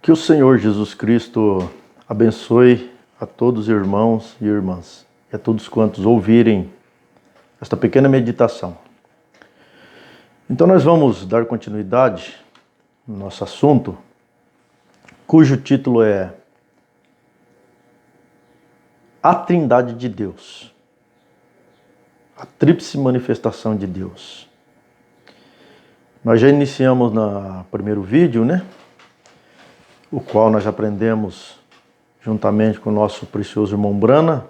Que o Senhor Jesus Cristo abençoe a todos os irmãos e irmãs e a todos quantos ouvirem esta pequena meditação. Então nós vamos dar continuidade no nosso assunto, cujo título é A Trindade de Deus, a tríplice manifestação de Deus. Nós já iniciamos no primeiro vídeo, o qual nós aprendemos juntamente com o nosso precioso irmão Brana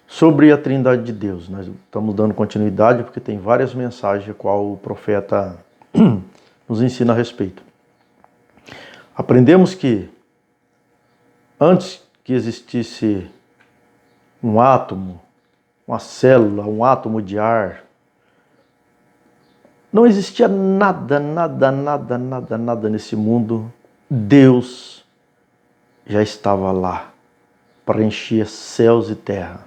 sobre a Trindade de Deus. Nós estamos dando continuidade porque tem várias mensagens a qual o profeta nos ensina a respeito. Aprendemos que antes que existisse um átomo, uma célula, um átomo de ar, não existia nada nesse mundo. Deus já estava lá, preenchia céus e terra.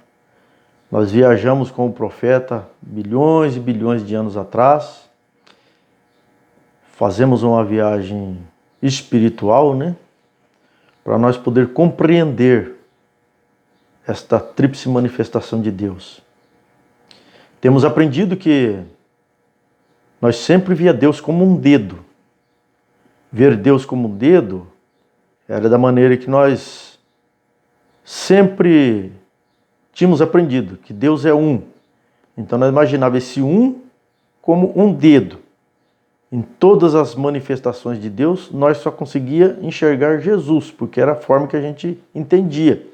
Nós viajamos com o profeta bilhões e bilhões de anos atrás, fazemos uma viagem espiritual, para nós poder compreender esta tríplice manifestação de Deus. Temos aprendido que nós sempre via Deus como um dedo. Ver Deus como um dedo era da maneira que nós sempre tínhamos aprendido, que Deus é um. Então nós imaginávamos esse um como um dedo. Em todas as manifestações de Deus, nós só conseguia enxergar Jesus, porque era a forma que a gente entendia.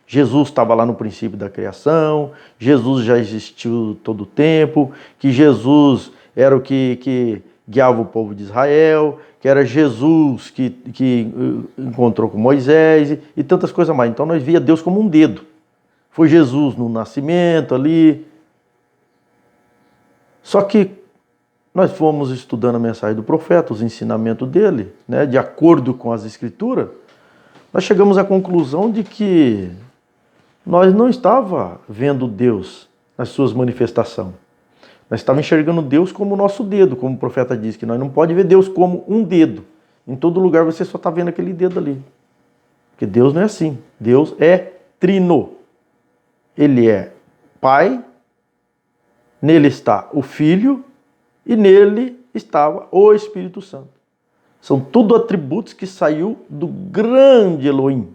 Jesus estava lá no princípio da criação, Jesus já existiu todo o tempo, que Jesus era o que guiava o povo de Israel, que era Jesus que encontrou com Moisés e tantas coisas mais. Então nós via Deus como um dedo. Foi Jesus no nascimento ali. Só que nós fomos estudando a mensagem do profeta, os ensinamentos dele, de acordo com as escrituras, nós chegamos à conclusão de que nós não estávamos vendo Deus nas suas manifestações. Nós estávamos enxergando Deus como o nosso dedo, como o profeta diz, que nós não podemos ver Deus como um dedo. Em todo lugar você só está vendo aquele dedo ali. Porque Deus não é assim. Deus é trino. Ele é Pai, nele está o Filho e nele estava o Espírito Santo. São tudo atributos que saiu do grande Elohim.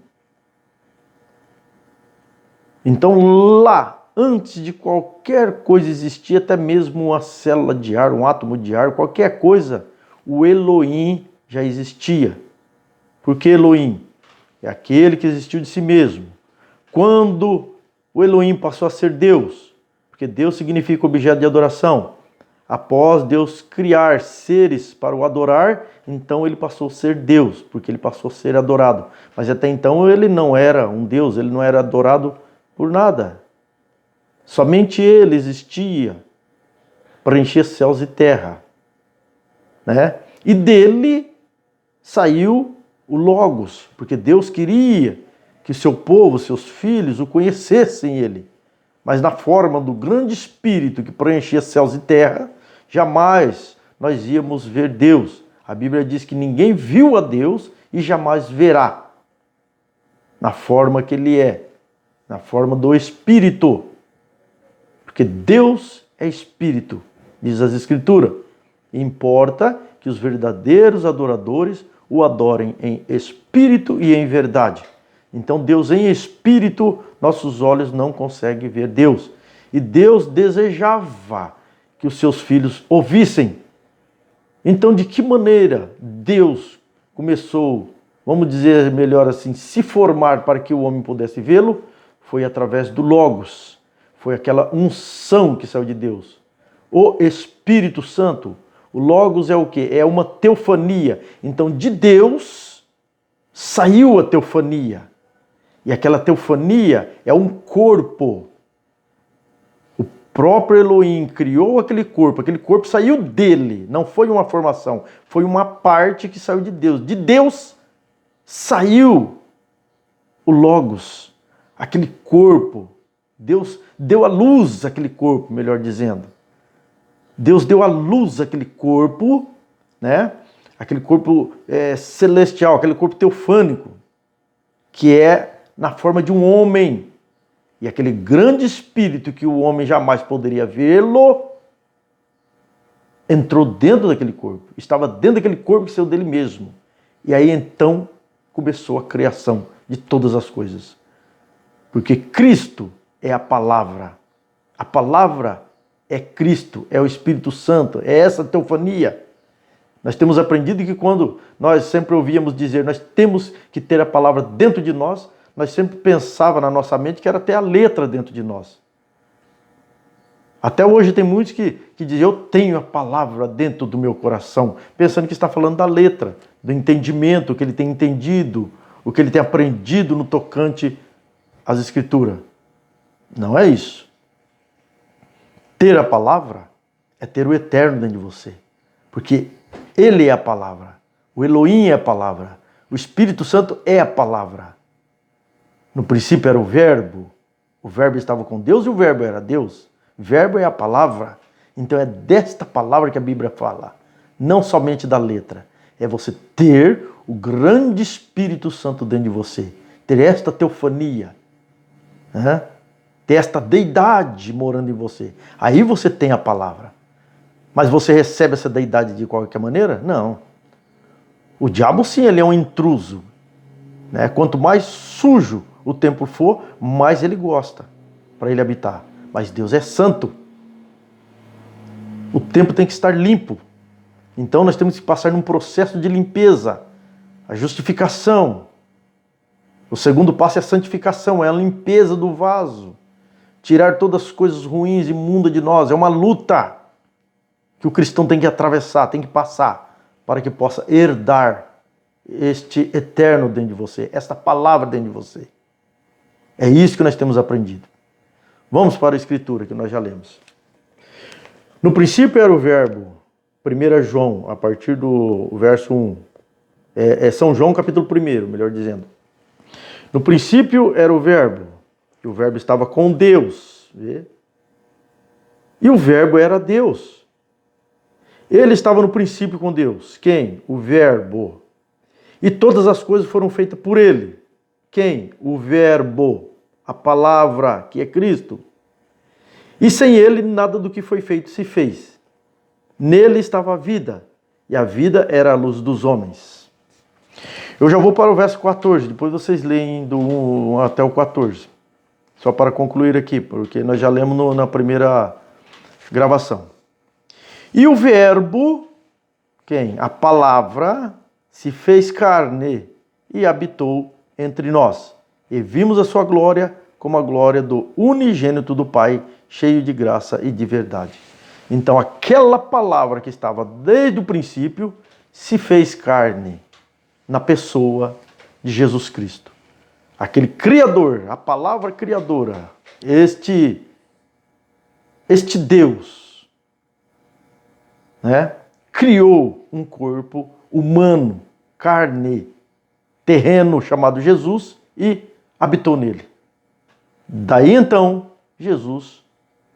Então lá, antes de qualquer coisa existir, até mesmo uma célula de ar, um átomo de ar, qualquer coisa, o Elohim já existia. Porque Elohim é aquele que existiu de si mesmo. Quando o Elohim passou a ser Deus, porque Deus significa objeto de adoração, após Deus criar seres para o adorar, então ele passou a ser Deus, porque ele passou a ser adorado. Mas até então ele não era um Deus, ele não era adorado por nada. Somente ele existia para encher céus e terra. E dele saiu o Logos, porque Deus queria que o seu povo, seus filhos, o conhecessem ele. Mas na forma do grande Espírito que preenchia céus e terra, jamais nós íamos ver Deus. A Bíblia diz que ninguém viu a Deus e jamais verá. Na forma que ele é, na forma do Espírito. Porque Deus é Espírito, diz as Escrituras. Importa que os verdadeiros adoradores o adorem em Espírito e em verdade. Então Deus em Espírito, nossos olhos não conseguem ver Deus. E Deus desejava que os seus filhos ouvissem. Então de que maneira Deus começou, vamos dizer melhor assim, se formar para que o homem pudesse vê-lo? Foi através do Logos. Foi aquela unção que saiu de Deus. O Espírito Santo. O Logos é o quê? É uma teofania. Então de Deus saiu a teofania. E aquela teofania é um corpo. O próprio Elohim criou aquele corpo saiu dele, não foi uma formação, foi uma parte que saiu de Deus. De Deus saiu o Logos, aquele corpo. Deus deu à luz aquele corpo, melhor dizendo. Deus deu à luz aquele corpo, aquele corpo celestial, aquele corpo teofânico, que é na forma de um homem. E aquele grande espírito que o homem jamais poderia vê-lo, entrou dentro daquele corpo, estava dentro daquele corpo que saiu dele mesmo. E aí então começou a criação de todas as coisas. Porque Cristo é a palavra é Cristo, é o Espírito Santo, é essa teofania. Nós temos aprendido que quando nós sempre ouvíamos dizer, nós temos que ter a palavra dentro de nós, nós sempre pensava na nossa mente que era ter a letra dentro de nós. Até hoje tem muitos que dizem, eu tenho a palavra dentro do meu coração, pensando que está falando da letra, do entendimento, o que ele tem entendido, o que ele tem aprendido no tocante às Escrituras. Não é isso. Ter a palavra é ter o eterno dentro de você, porque ele é a palavra, o Elohim é a palavra, o Espírito Santo é a palavra. No princípio era o verbo estava com Deus e o verbo era Deus. Verbo é a palavra, então é desta palavra que a Bíblia fala, não somente da letra. É você ter o grande Espírito Santo dentro de você, ter esta teofania, ter esta deidade morando em você. Aí você tem a palavra. Mas você recebe essa deidade de qualquer maneira? Não. O diabo sim, ele é um intruso. Quanto mais sujo o templo for, mais ele gosta para ele habitar. Mas Deus é santo. O templo tem que estar limpo. Então nós temos que passar num processo de limpeza. A justificação. O segundo passo é a santificação, é a limpeza do vaso. Tirar todas as coisas ruins e imundas de nós. É uma luta que o cristão tem que atravessar, tem que passar, para que possa herdar este eterno dentro de você, esta palavra dentro de você. É isso que nós temos aprendido. Vamos para a Escritura, que nós já lemos. No princípio era o verbo, 1 João, a partir do verso 1. São João capítulo 1, melhor dizendo. No princípio era o verbo, e o verbo estava com Deus. E o verbo era Deus. Ele estava no princípio com Deus. Quem? O verbo. E todas as coisas foram feitas por ele. Quem? O verbo. A palavra, que é Cristo. E sem ele, nada do que foi feito se fez. Nele estava a vida, e a vida era a luz dos homens. Eu já vou para o verso 14, depois vocês leem do 1 até o 14. Só para concluir aqui, porque nós já lemos na primeira gravação. E o verbo, quem? A palavra, se fez carne e habitou entre nós. E vimos a sua glória como a glória do unigênito do Pai, cheio de graça e de verdade. Então aquela palavra que estava desde o princípio se fez carne na pessoa de Jesus Cristo. Aquele Criador, a palavra criadora, este Deus, criou um corpo humano, carne, terreno chamado Jesus e habitou nele. Daí então, Jesus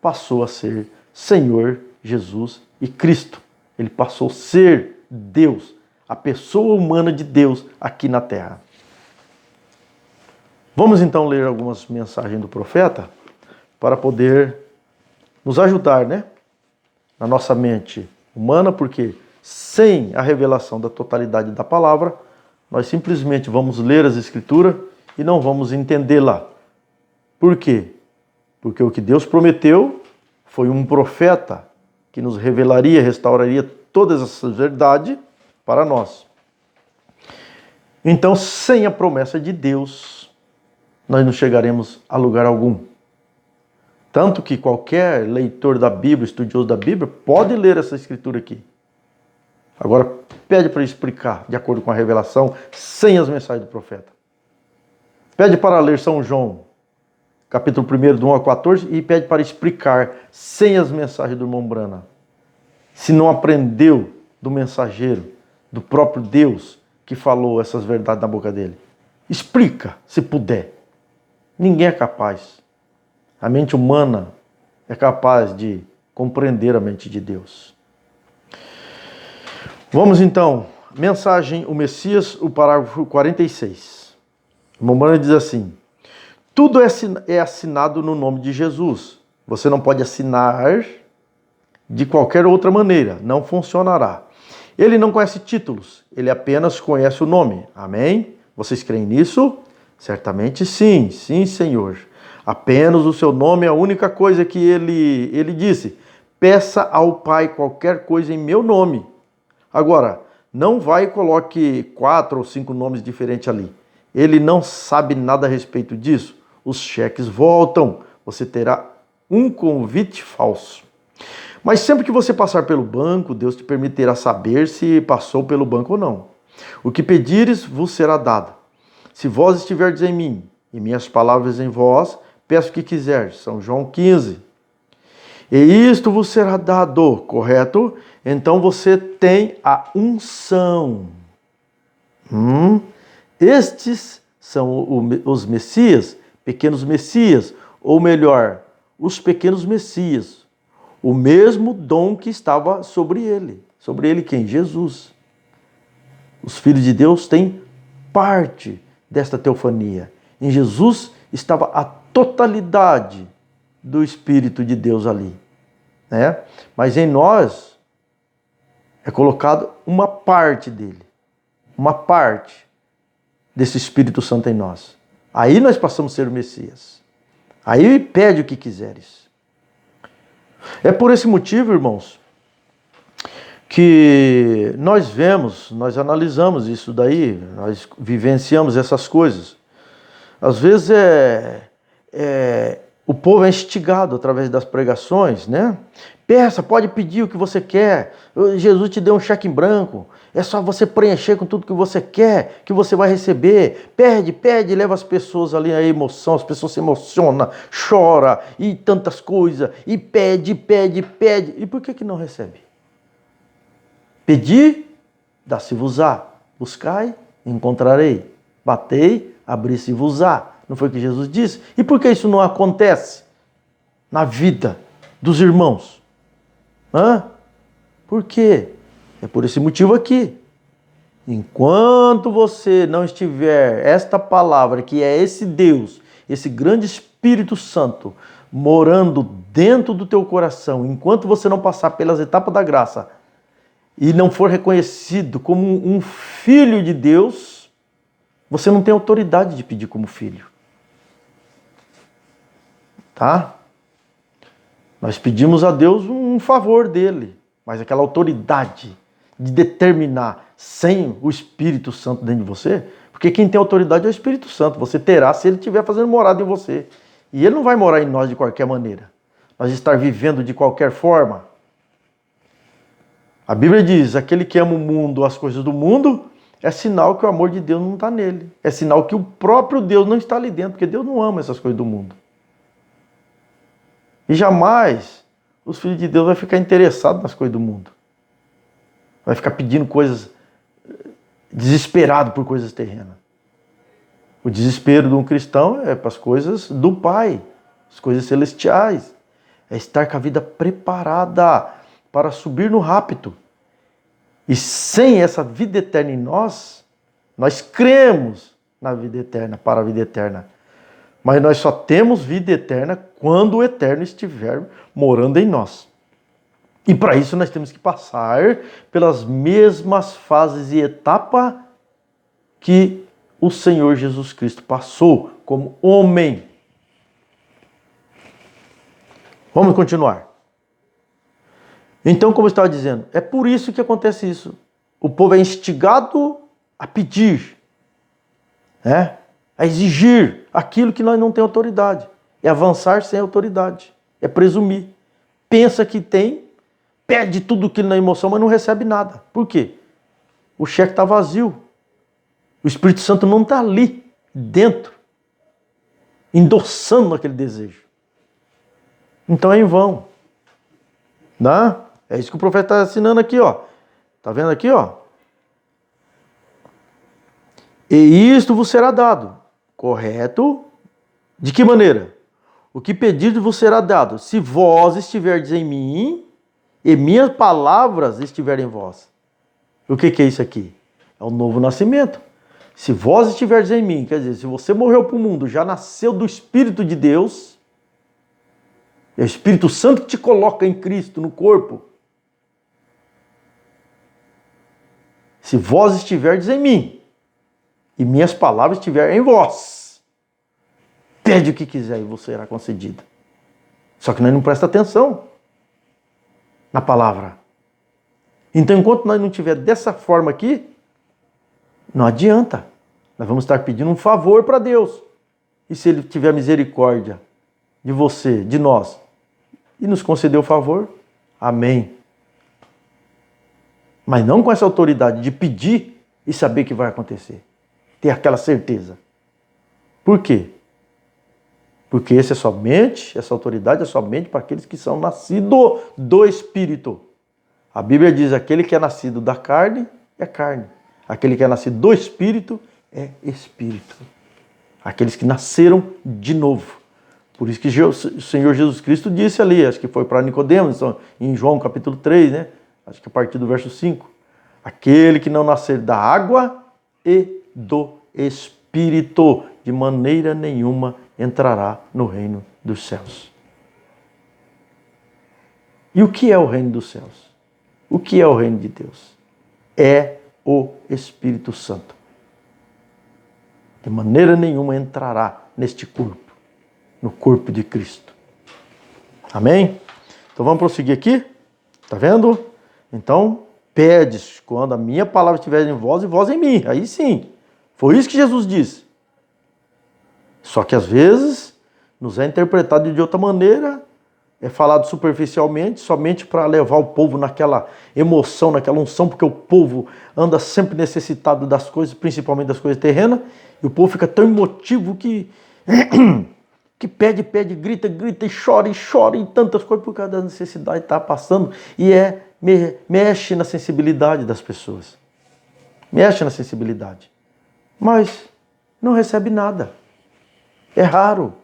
passou a ser Senhor Jesus e Cristo. Ele passou a ser Deus, a pessoa humana de Deus aqui na terra. Vamos então ler algumas mensagens do profeta para poder nos ajudar, na nossa mente humana, porque sem a revelação da totalidade da palavra, nós simplesmente vamos ler as Escrituras e não vamos entendê-la. Por quê? Porque o que Deus prometeu foi um profeta que nos revelaria, restauraria todas essas verdades para nós. Então, sem a promessa de Deus, nós não chegaremos a lugar algum. Tanto que qualquer leitor da Bíblia, estudioso da Bíblia, pode ler essa escritura aqui. Agora, pede para explicar, de acordo com a revelação, sem as mensagens do profeta. Pede para ler São João, capítulo 1, do 1 ao 14, e pede para explicar, sem as mensagens do irmão Brana. Se não aprendeu do mensageiro, do próprio Deus, que falou essas verdades na boca dele. Explica, se puder. Ninguém é capaz. A mente humana é capaz de compreender a mente de Deus. Vamos então Mensagem, o Messias, o parágrafo 46. Momana diz assim: tudo é assinado no nome de Jesus. Você não pode assinar de qualquer outra maneira, não funcionará. Ele não conhece títulos, ele apenas conhece o nome. Amém? Vocês creem nisso? Certamente sim, sim, Senhor. Apenas o seu nome é a única coisa que ele disse. Peça ao Pai qualquer coisa em meu nome. Agora, não vai e coloque 4 ou 5 nomes diferentes ali. Ele não sabe nada a respeito disso. Os cheques voltam. Você terá um convite falso. Mas sempre que você passar pelo banco, Deus te permitirá saber se passou pelo banco ou não. O que pedires vos será dado. Se vós estiverdes em mim e minhas palavras em vós, peço o que quiseres. São João 15. E isto vos será dado, correto? Então você tem a unção. Estes são os Messias, pequenos Messias, ou melhor, os pequenos Messias. O mesmo dom que estava sobre ele. Sobre ele quem? Jesus. Os filhos de Deus têm parte desta teofania. Em Jesus estava a totalidade do Espírito de Deus ali. Né? Mas em nós é colocado uma parte dele. Uma parte desse Espírito Santo em nós. Aí nós passamos a ser o Messias. Aí pede o que quiseres. É por esse motivo, irmãos, que nós vemos, nós analisamos isso daí, nós vivenciamos essas coisas. Às vezes o povo é instigado através das pregações, né? Peça, pode pedir o que você quer. Jesus te deu um cheque em branco. É só você preencher com tudo que você quer, que você vai receber. Pede, leva as pessoas ali à emoção, as pessoas se emocionam, choram e tantas coisas. E pede. E por que não recebe? Pedi, dá-se-vos-á. Buscai, encontrarei. Batei, abri-se-vos-á. Não foi o que Jesus disse? E por que isso não acontece na vida dos irmãos? Por quê? É por esse motivo aqui. Enquanto você não estiver esta palavra, que é esse Deus, esse grande Espírito Santo, morando dentro do teu coração, enquanto você não passar pelas etapas da graça e não for reconhecido como um filho de Deus, você não tem autoridade de pedir como filho. Tá? Nós pedimos a Deus um favor dele, mas aquela autoridade de determinar sem o Espírito Santo dentro de você, porque quem tem autoridade é o Espírito Santo, você terá se ele estiver fazendo morada em você. E ele não vai morar em nós de qualquer maneira. Nós estar vivendo de qualquer forma. A Bíblia diz, aquele que ama o mundo, as coisas do mundo, é sinal que o amor de Deus não está nele. É sinal que o próprio Deus não está ali dentro, porque Deus não ama essas coisas do mundo. E jamais os filhos de Deus vão ficar interessados nas coisas do mundo. Vai ficar pedindo coisas, desesperado por coisas terrenas. O desespero de um cristão é para as coisas do Pai, as coisas celestiais. É estar com a vida preparada para subir no rapto. E sem essa vida eterna em nós cremos na vida eterna, para a vida eterna. Mas nós só temos vida eterna quando o eterno estiver morando em nós. E para isso nós temos que passar pelas mesmas fases e etapas que o Senhor Jesus Cristo passou como homem. Vamos continuar. Então, como eu estava dizendo, é por isso que acontece isso. O povo é instigado a pedir, né? A exigir aquilo que nós não temos autoridade. É avançar sem autoridade. É presumir. Pensa que tem, pede tudo aquilo na emoção, mas não recebe nada. Por quê? O cheque está vazio. O Espírito Santo não está ali, dentro, endossando aquele desejo. Então é em vão. Né? É isso que o profeta está assinando aqui, ó. Tá vendo aqui, ó? E isto vos será dado. Correto? De que maneira? O que pedirdes vos será dado, se vós estiverdes em mim e minhas palavras estiverem em vós. O que é isso aqui? É o novo nascimento. Se vós estiverdes em mim, quer dizer, se você morreu para o mundo, já nasceu do Espírito de Deus, é o Espírito Santo que te coloca em Cristo, no corpo. Se vós estiverdes em mim, e minhas palavras estiverem em vós, pede o que quiser e você será concedido. Só que nós não presta atenção na palavra. Então, enquanto nós não tiver dessa forma aqui, não adianta. Nós vamos estar pedindo um favor para Deus. E se Ele tiver misericórdia de você, de nós, e nos conceder o favor, amém. Mas não com essa autoridade de pedir e saber que vai acontecer. Ter aquela certeza. Por quê? Porque essa autoridade é somente para aqueles que são nascidos do Espírito. A Bíblia diz, aquele que é nascido da carne é carne. Aquele que é nascido do Espírito é Espírito. Aqueles que nasceram de novo. Por isso que o Senhor Jesus Cristo disse ali, acho que foi para Nicodemos, em João capítulo 3, né? Acho que a partir do verso 5. Aquele que não nascer da água e do Espírito, de maneira nenhuma entrará no reino dos céus. E o que é o reino dos céus? O que é o reino de Deus? É o Espírito Santo. De maneira nenhuma entrará neste corpo, no corpo de Cristo. Amém? Então vamos prosseguir aqui. Está vendo? Então, pedes quando a minha palavra estiver em vós e vós em mim. Aí sim. Foi isso que Jesus disse. Só que às vezes nos é interpretado de outra maneira, é falado superficialmente, somente para levar o povo naquela emoção, naquela unção, porque o povo anda sempre necessitado das coisas, principalmente das coisas terrenas, e o povo fica tão emotivo que pede, grita, e chora, e tantas coisas por causa da necessidade que está passando, e mexe na sensibilidade das pessoas. Mexe na sensibilidade. Mas não recebe nada. É raro.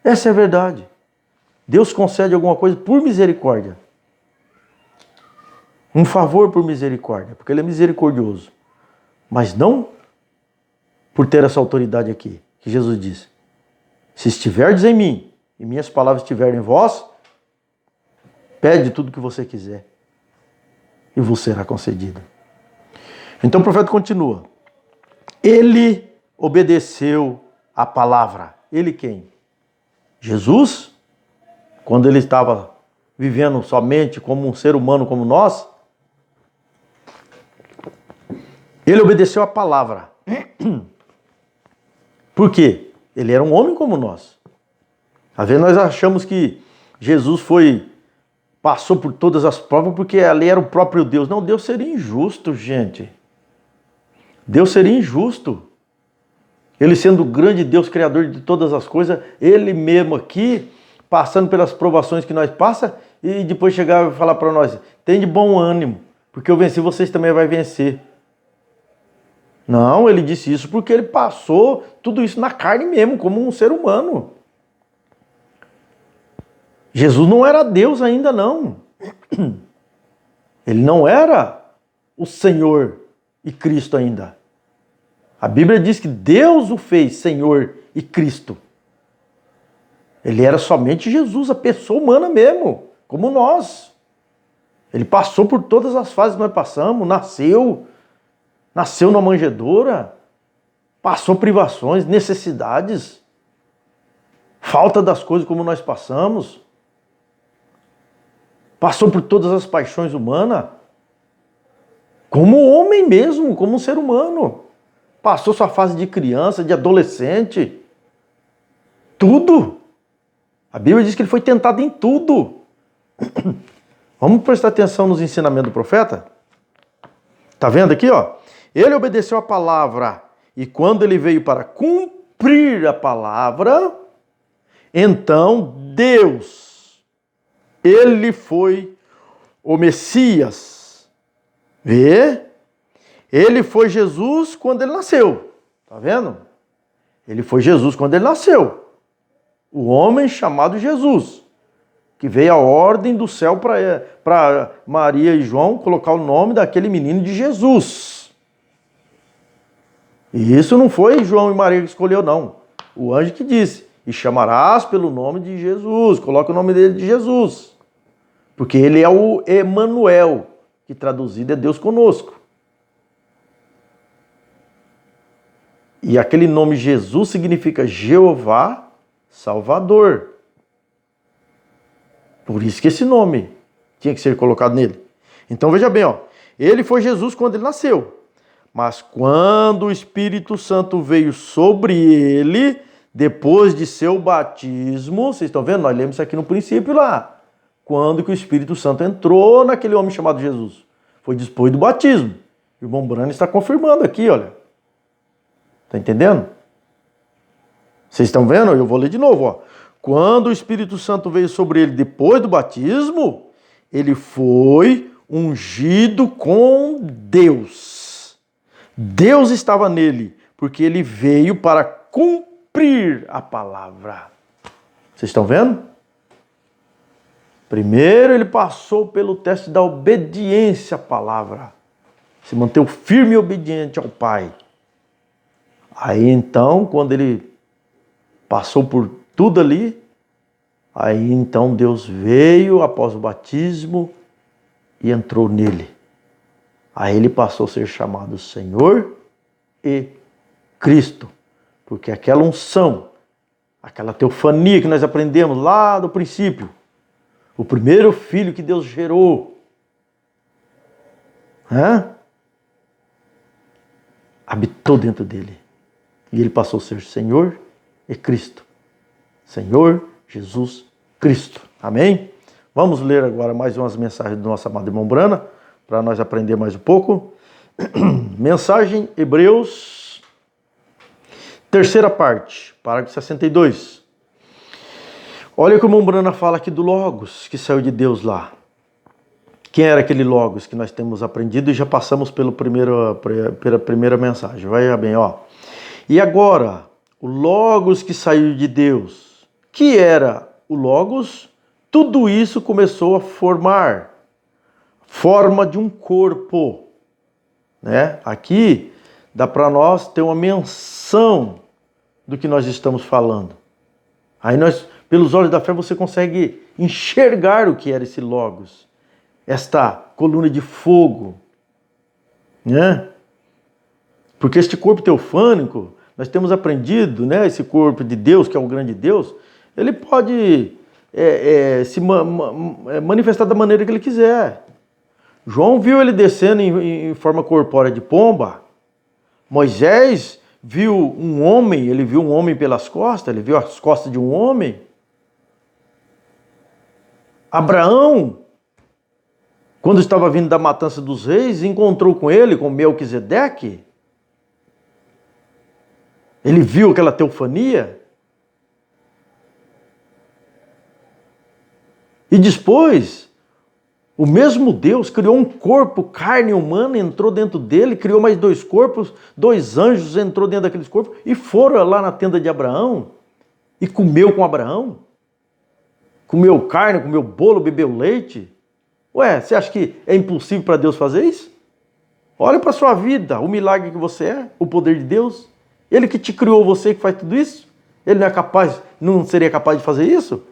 Essa é a verdade. Deus concede alguma coisa por misericórdia. Um favor por misericórdia, porque Ele é misericordioso. Mas não por ter essa autoridade aqui, que Jesus disse. Se estiverdes em mim e minhas palavras estiverem em vós, pede tudo o que você quiser e vos será concedido. Então o profeta continua. Ele obedeceu a palavra. Ele quem? Jesus, quando ele estava vivendo somente como um ser humano como nós, ele obedeceu a palavra. Por quê? Ele era um homem como nós. Às vezes nós achamos que Jesus passou por todas as provas porque ali era o próprio Deus. Não, Deus seria injusto, gente. Deus seria injusto. Ele sendo o grande Deus, criador de todas as coisas, Ele mesmo aqui, passando pelas provações que nós passamos, e depois chegar e falar para nós, tem de bom ânimo, porque eu venci, vocês também vão vencer. Não, Ele disse isso porque Ele passou tudo isso na carne mesmo, como um ser humano. Jesus não era Deus ainda não. Ele não era o Senhor e Cristo ainda. A Bíblia diz que Deus o fez Senhor e Cristo. Ele era somente Jesus, a pessoa humana mesmo, como nós. Ele passou por todas as fases que nós passamos, nasceu na manjedoura, passou privações, necessidades, falta das coisas como nós passamos, passou por todas as paixões humanas, como homem mesmo, como um ser humano. Passou sua fase de criança, de adolescente. Tudo. A Bíblia diz que ele foi tentado em tudo. Vamos prestar atenção nos ensinamentos do profeta? Tá vendo aqui, ó? Ele obedeceu a palavra. E quando ele veio para cumprir a palavra, então Deus, ele foi o Messias. Vê? Ele foi Jesus quando ele nasceu. Tá vendo? Ele foi Jesus quando ele nasceu. O homem chamado Jesus. que veio a ordem do céu para Maria e João colocar o nome daquele menino de Jesus. E isso não foi João e Maria que escolheu, não. O anjo que disse, e chamarás pelo nome de Jesus, coloca o nome dele de Jesus. Porque ele é o Emanuel, que traduzido é Deus conosco. E aquele nome Jesus significa Jeová Salvador. Por isso que esse nome tinha que ser colocado nele. Então veja bem, ó, ele foi Jesus quando ele nasceu. Mas quando o Espírito Santo veio sobre ele, depois de seu batismo, vocês estão vendo? Nós lemos isso aqui no princípio lá. Quando que o Espírito Santo entrou naquele homem chamado Jesus? Foi depois do batismo. O irmão Brano está confirmando aqui, olha. Está entendendo? Vocês estão vendo? Eu vou ler de novo, ó. Quando o Espírito Santo veio sobre ele depois do batismo, ele foi ungido com Deus. Deus estava nele, porque ele veio para cumprir a palavra. Vocês estão vendo? Primeiro ele passou pelo teste da obediência à palavra. Se manteve firme e obediente ao Pai. Aí então, quando ele passou por tudo ali, aí então Deus veio após o batismo e entrou nele. Aí ele passou a ser chamado Senhor e Cristo. Porque aquela unção, aquela teofania que nós aprendemos lá do princípio, o primeiro filho que Deus gerou, habitou dentro dele. E ele passou a ser Senhor e Cristo. Senhor Jesus Cristo. Amém? Vamos ler agora mais umas mensagens do nosso amado irmão Brana, para nós aprender mais um pouco. Mensagem Hebreus, terceira parte, parágrafo 62. Olha o que o irmão Brana fala aqui do Logos, que saiu de Deus lá. Quem era aquele Logos que nós temos aprendido e já passamos pela primeira mensagem. Vai bem, ó. E agora, o Logos que saiu de Deus, que era o Logos, tudo isso começou a formar forma de um corpo, né? Aqui dá para nós ter uma menção do que nós estamos falando. Aí nós, pelos olhos da fé, você consegue enxergar o que era esse Logos, esta coluna de fogo, né? Porque este corpo teofânico, nós temos aprendido, né? Esse corpo de Deus, que é o grande Deus, ele pode se manifestar da maneira que ele quiser. João viu ele descendo em forma corpórea de pomba. Moisés viu um homem, ele viu um homem pelas costas, ele viu as costas de um homem. Abraão, quando estava vindo da matança dos reis, encontrou com ele, com Melquisedeque. Ele viu aquela teofania. E depois, o mesmo Deus criou um corpo, carne humana, entrou dentro dele, criou mais dois corpos, dois anjos entrou dentro daqueles corpos e foram lá na tenda de Abraão e comeu com Abraão. Comeu carne, comeu bolo, bebeu leite. Ué, você acha que é impossível para Deus fazer isso? Olha para a sua vida, o milagre que você é, o poder de Deus. Ele que te criou, você que faz tudo isso? Ele não é capaz, não seria capaz de fazer isso?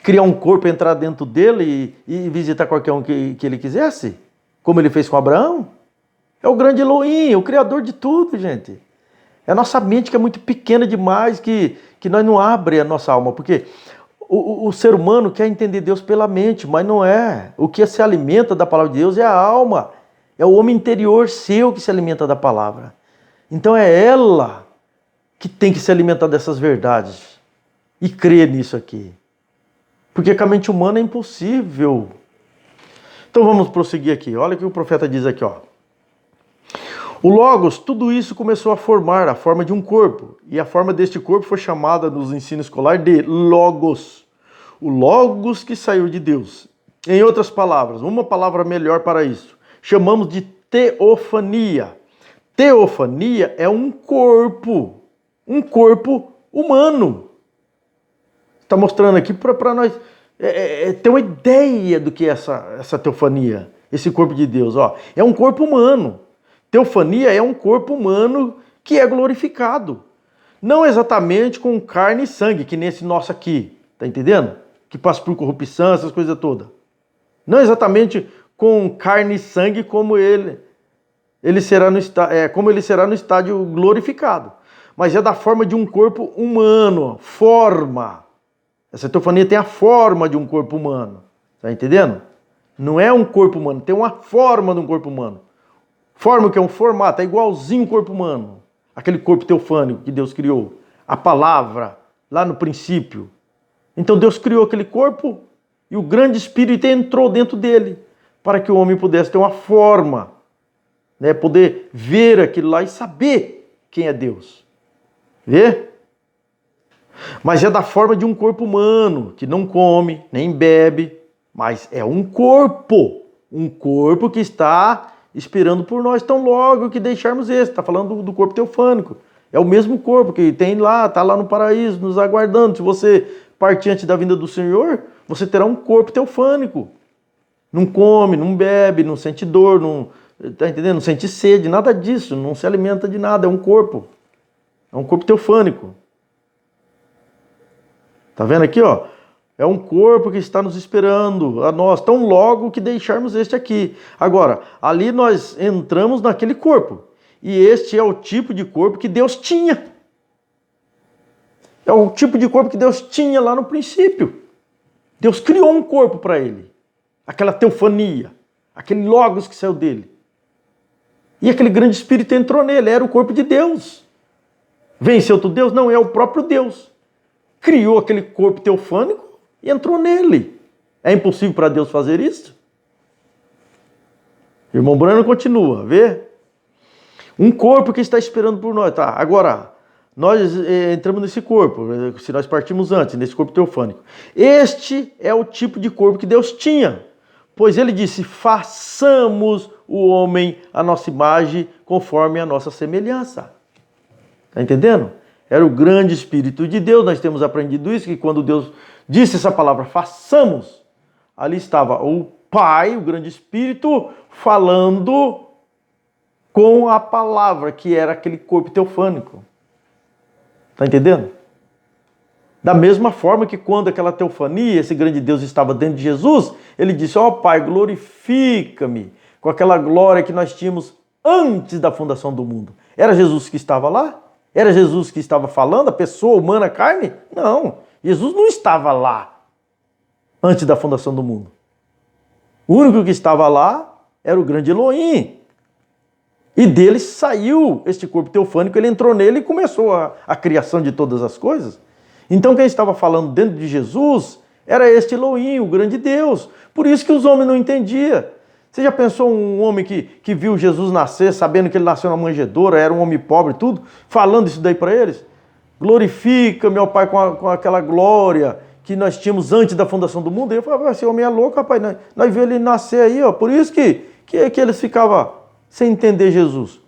Criar um corpo, entrar dentro dele e visitar qualquer um que ele quisesse? Como ele fez com Abraão? É o grande Elohim, o criador de tudo, gente. É a nossa mente que é muito pequena demais, que nós não abre a nossa alma, porque o ser humano quer entender Deus pela mente, mas não é. O que se alimenta da palavra de Deus é a alma, é o homem interior seu que se alimenta da palavra. Então é ela que tem que se alimentar dessas verdades e crer nisso aqui. Porque com a mente humana é impossível. Então vamos prosseguir aqui. Olha o que o profeta diz aqui, ó. O Logos, tudo isso começou a formar a forma de um corpo. E a forma deste corpo foi chamada nos ensinos escolares de Logos. O Logos que saiu de Deus. Em outras palavras, uma palavra melhor para isso, chamamos de teofania. Teofania é um corpo humano. Está mostrando aqui para nós ter uma ideia do que é essa teofania, esse corpo de Deus. Ó, é um corpo humano. Teofania é um corpo humano que é glorificado. Não exatamente com carne e sangue, que nesse nosso aqui, tá entendendo? Que passa por corrupção, essas coisas todas. Não exatamente com carne e sangue como ele será no estádio glorificado. Mas é da forma de um corpo humano, forma. Essa teofania tem a forma de um corpo humano. Tá entendendo? Não é um corpo humano, tem uma forma de um corpo humano. Forma que é um formato, é igualzinho o corpo humano. Aquele corpo teofânico que Deus criou. A palavra, lá no princípio. Então Deus criou aquele corpo e o grande Espírito entrou dentro dele para que o homem pudesse ter uma forma, né? Poder ver aquilo lá e saber quem é Deus. Vê? Mas é da forma de um corpo humano, que não come, nem bebe, mas é um corpo que está esperando por nós tão logo que deixarmos esse. Está falando do corpo teofânico. É o mesmo corpo que tem lá, está lá no paraíso, nos aguardando. Se você partir antes da vinda do Senhor, você terá um corpo teofânico. Não come, não bebe, não sente dor, não, tá entendendo? Não sente sede, nada disso, não se alimenta de nada, é um corpo. É um corpo teofânico. Tá vendo aqui, ó? É um corpo que está nos esperando a nós, tão logo que deixarmos este aqui. Agora, ali nós entramos naquele corpo. E este é o tipo de corpo que Deus tinha. É o tipo de corpo que Deus tinha lá no princípio. Deus criou um corpo para ele. Aquela teofania, aquele logos que saiu dele. E aquele grande Espírito entrou nele, era o corpo de Deus. Venceu outro Deus? Não, é o próprio Deus. Criou aquele corpo teofânico e entrou nele. É impossível para Deus fazer isso? Irmão Brano continua, vê? Um corpo que está esperando por nós. Tá, agora, nós entramos nesse corpo, se nós partimos antes, nesse corpo teofânico. Este é o tipo de corpo que Deus tinha. Pois ele disse, façamos o homem à nossa imagem, conforme a nossa semelhança. Está entendendo? Era o grande Espírito de Deus, nós temos aprendido isso, que quando Deus disse essa palavra, façamos, ali estava o Pai, o grande Espírito, falando com a palavra, que era aquele corpo teofânico. Está entendendo? Da mesma forma que quando aquela teofania, esse grande Deus estava dentro de Jesus, ele disse, ó Pai, glorifica-me com aquela glória que nós tínhamos antes da fundação do mundo. Era Jesus que estava lá? Era Jesus que estava falando, a pessoa humana, a carne? Não, Jesus não estava lá antes da fundação do mundo. O único que estava lá era o grande Elohim. E dele saiu este corpo teofânico, ele entrou nele e começou a criação de todas as coisas. Então quem estava falando dentro de Jesus era este Elohim, o grande Deus. Por isso que os homens não entendiam. Você já pensou um homem que viu Jesus nascer, sabendo que ele nasceu na manjedoura, era um homem pobre e tudo, falando isso daí para eles? Glorifica, meu Pai, com aquela glória que nós tínhamos antes da fundação do mundo. E eu falava, esse homem é louco, rapaz, nós vimos ele nascer aí, ó. Por isso que eles ficavam sem entender Jesus.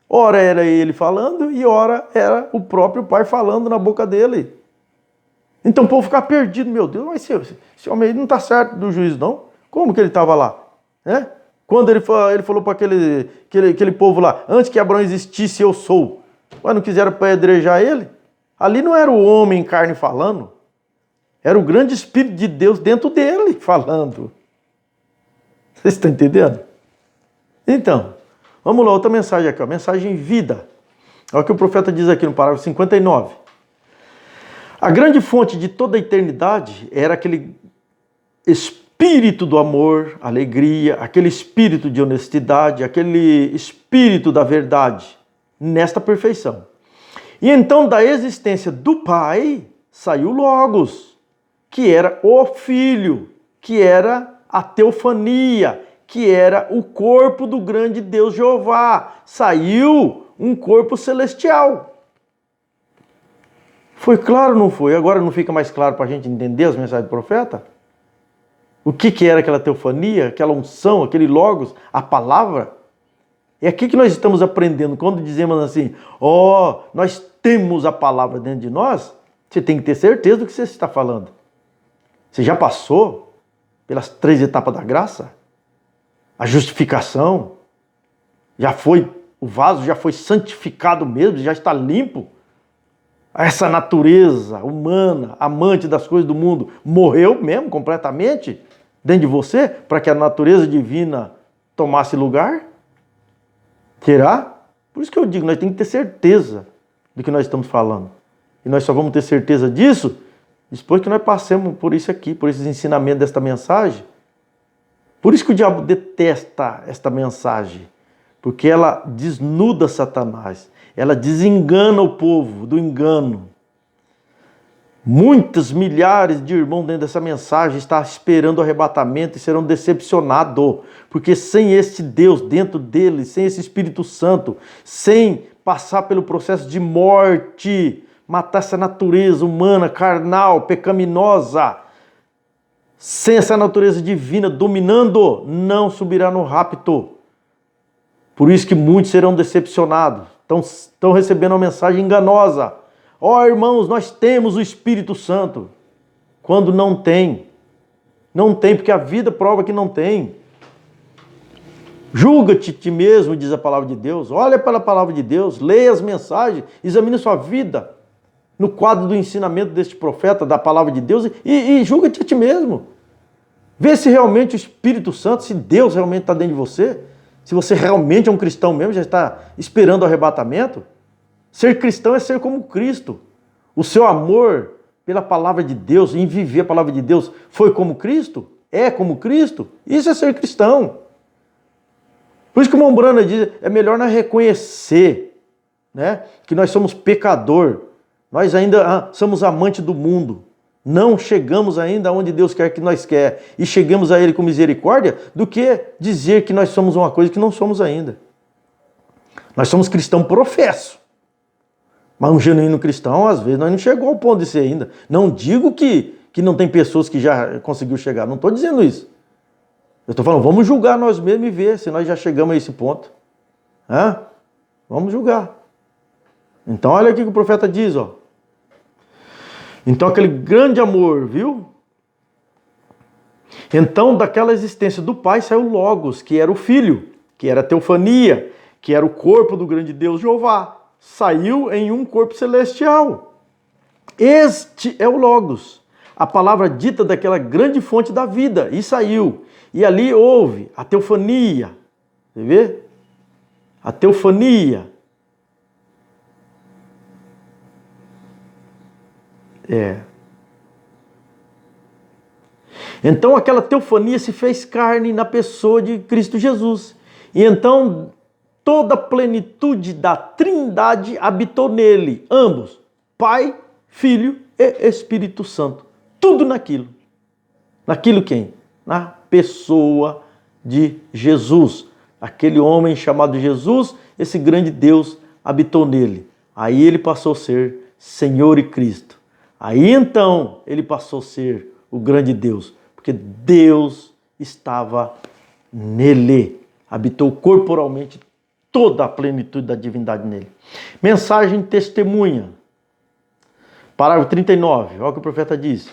Ora era ele falando e ora era o próprio Pai falando na boca dele. Então o povo ficava perdido, meu Deus, mas esse homem aí não está certo do juízo, não? Como que ele estava lá? É? Quando ele falou para aquele povo lá, antes que Abraão existisse, eu sou. Mas não quiseram apedrejar ele? Ali não era o homem em carne falando, era o grande Espírito de Deus dentro dele falando. Vocês estão entendendo? Então, vamos lá, outra mensagem aqui, ó, mensagem vida. Olha o que o profeta diz aqui no parágrafo 59. A grande fonte de toda a eternidade era aquele espírito do amor, alegria, aquele espírito de honestidade, aquele espírito da verdade, nesta perfeição. E então da existência do Pai saiu o Logos, que era o Filho, que era a teofania, que era o corpo do grande Deus Jeová. Saiu um corpo celestial. Foi claro ou não foi? Agora não fica mais claro para a gente entender as mensagens do profeta? O que era aquela teofania, aquela unção, aquele Logos, a palavra? É aqui que nós estamos aprendendo. Quando dizemos assim, nós temos a palavra dentro de nós, você tem que ter certeza do que você está falando. Você já passou pelas 3 etapas da graça? A justificação? Já foi, o vaso já foi santificado mesmo, já está limpo? Essa natureza humana, amante das coisas do mundo, morreu mesmo completamente dentro de você para que a natureza divina tomasse lugar? Será? Por isso que eu digo, nós temos que ter certeza do que nós estamos falando. E nós só vamos ter certeza disso depois que nós passemos por isso aqui, por esses ensinamentos desta mensagem. Por isso que o diabo detesta esta mensagem, porque ela desnuda Satanás, ela desengana o povo do engano. Muitos milhares de irmãos dentro dessa mensagem estão esperando o arrebatamento e serão decepcionados, porque sem este Deus dentro deles, sem esse Espírito Santo, sem passar pelo processo de morte, matar essa natureza humana, carnal, pecaminosa, sem essa natureza divina dominando, não subirá no rapto. Por isso que muitos serão decepcionados, estão recebendo uma mensagem enganosa. Ó, irmãos, nós temos o Espírito Santo. Quando não tem. Não tem, porque a vida prova que não tem. Julga-te ti mesmo, diz a palavra de Deus. Olha pela palavra de Deus, leia as mensagens, examine sua vida no quadro do ensinamento deste profeta, da palavra de Deus, e julga-te a ti mesmo. Vê se realmente o Espírito Santo, se Deus realmente está dentro de você, se você realmente é um cristão mesmo, já está esperando o arrebatamento. Ser cristão é ser como Cristo. O seu amor pela palavra de Deus, em viver a palavra de Deus, foi como Cristo? É como Cristo? Isso é ser cristão. Por isso que o Mombrana diz, é melhor nós reconhecer, né, que nós somos pecador. Nós ainda somos amantes do mundo. Não chegamos ainda onde Deus quer que nós quer. E chegamos a Ele com misericórdia, do que dizer que nós somos uma coisa que não somos ainda. Nós somos cristão professo. Mas um genuíno cristão, às vezes, nós não chegou ao ponto de ser ainda. Não digo que não tem pessoas que já conseguiu chegar. Não estou dizendo isso. Eu estou falando, vamos julgar nós mesmos e ver se nós já chegamos a esse ponto. Vamos julgar. Então, olha aqui o que o profeta diz, ó. Então, aquele grande amor, viu? Então, daquela existência do Pai saiu o Logos, que era o Filho, que era a teofania, que era o corpo do grande Deus Jeová. Saiu em um corpo celestial. Este é o Logos, a palavra dita daquela grande fonte da vida, e saiu. E ali houve a teofania, você vê? A teofania. Então aquela teofania se fez carne na pessoa de Cristo Jesus. E então toda a plenitude da Trindade habitou nele, ambos, Pai, Filho e Espírito Santo. Tudo naquilo. Naquilo quem? Na pessoa de Jesus. Aquele homem chamado Jesus, esse grande Deus habitou nele. Aí ele passou a ser Senhor e Cristo. Aí então ele passou a ser o grande Deus, porque Deus estava nele. Habitou corporalmente toda a plenitude da divindade nele. Mensagem testemunha. Parágrafo 39, olha o que o profeta diz.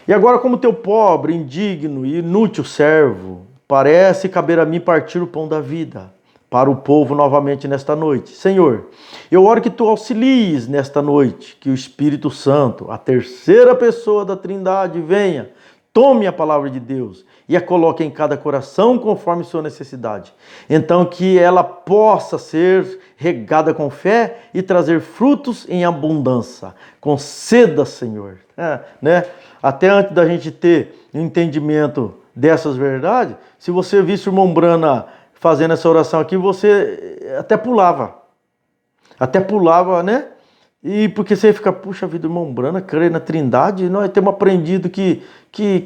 E agora, como teu pobre, indigno e inútil servo, parece caber a mim partir o pão da vida para o povo novamente nesta noite. Senhor, eu oro que tu auxilies nesta noite, que o Espírito Santo, a terceira pessoa da Trindade, venha, tome a palavra de Deus e a coloque em cada coração conforme sua necessidade. Então que ela possa ser regada com fé e trazer frutos em abundância. Conceda, Senhor. Até antes da gente ter entendimento dessas verdades, se você visse o irmão Brana fazendo essa oração aqui, você até pulava. Né? E porque você fica, puxa vida, irmão Brana, crê na Trindade, nós temos aprendido que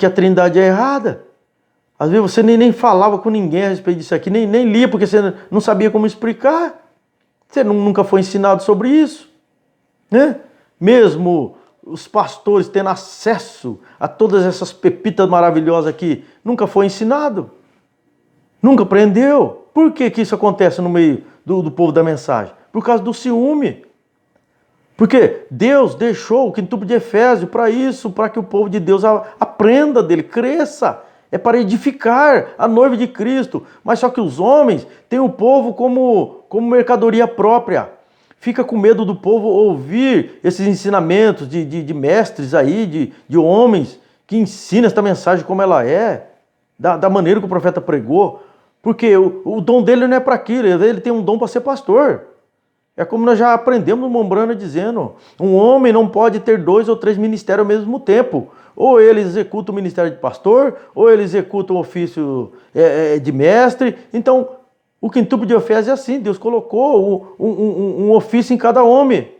a Trindade é errada. Às vezes você nem falava com ninguém a respeito disso aqui, nem lia, porque você não sabia como explicar. Você nunca foi ensinado sobre isso. Né? Mesmo os pastores tendo acesso a todas essas pepitas maravilhosas aqui, nunca foi ensinado. Nunca aprendeu. Por que isso acontece no meio do povo da mensagem? Por causa do ciúme. Porque Deus deixou o quintuple de Efésio para isso, para que o povo de Deus aprenda dele, cresça. É para edificar a noiva de Cristo. Mas só que os homens têm o povo como mercadoria própria. Fica com medo do povo ouvir esses ensinamentos de mestres aí, de homens que ensinam esta mensagem como ela é, da maneira que o profeta pregou. Porque o dom dele não é para aquilo, ele tem um dom para ser pastor. É como nós já aprendemos no Mombrana dizendo, um homem não pode ter 2 ou 3 ministérios ao mesmo tempo. Ou ele executa o ministério de pastor, ou ele executa o ofício de mestre. Então, o quintuple de Efésios é assim, Deus colocou um ofício em cada homem.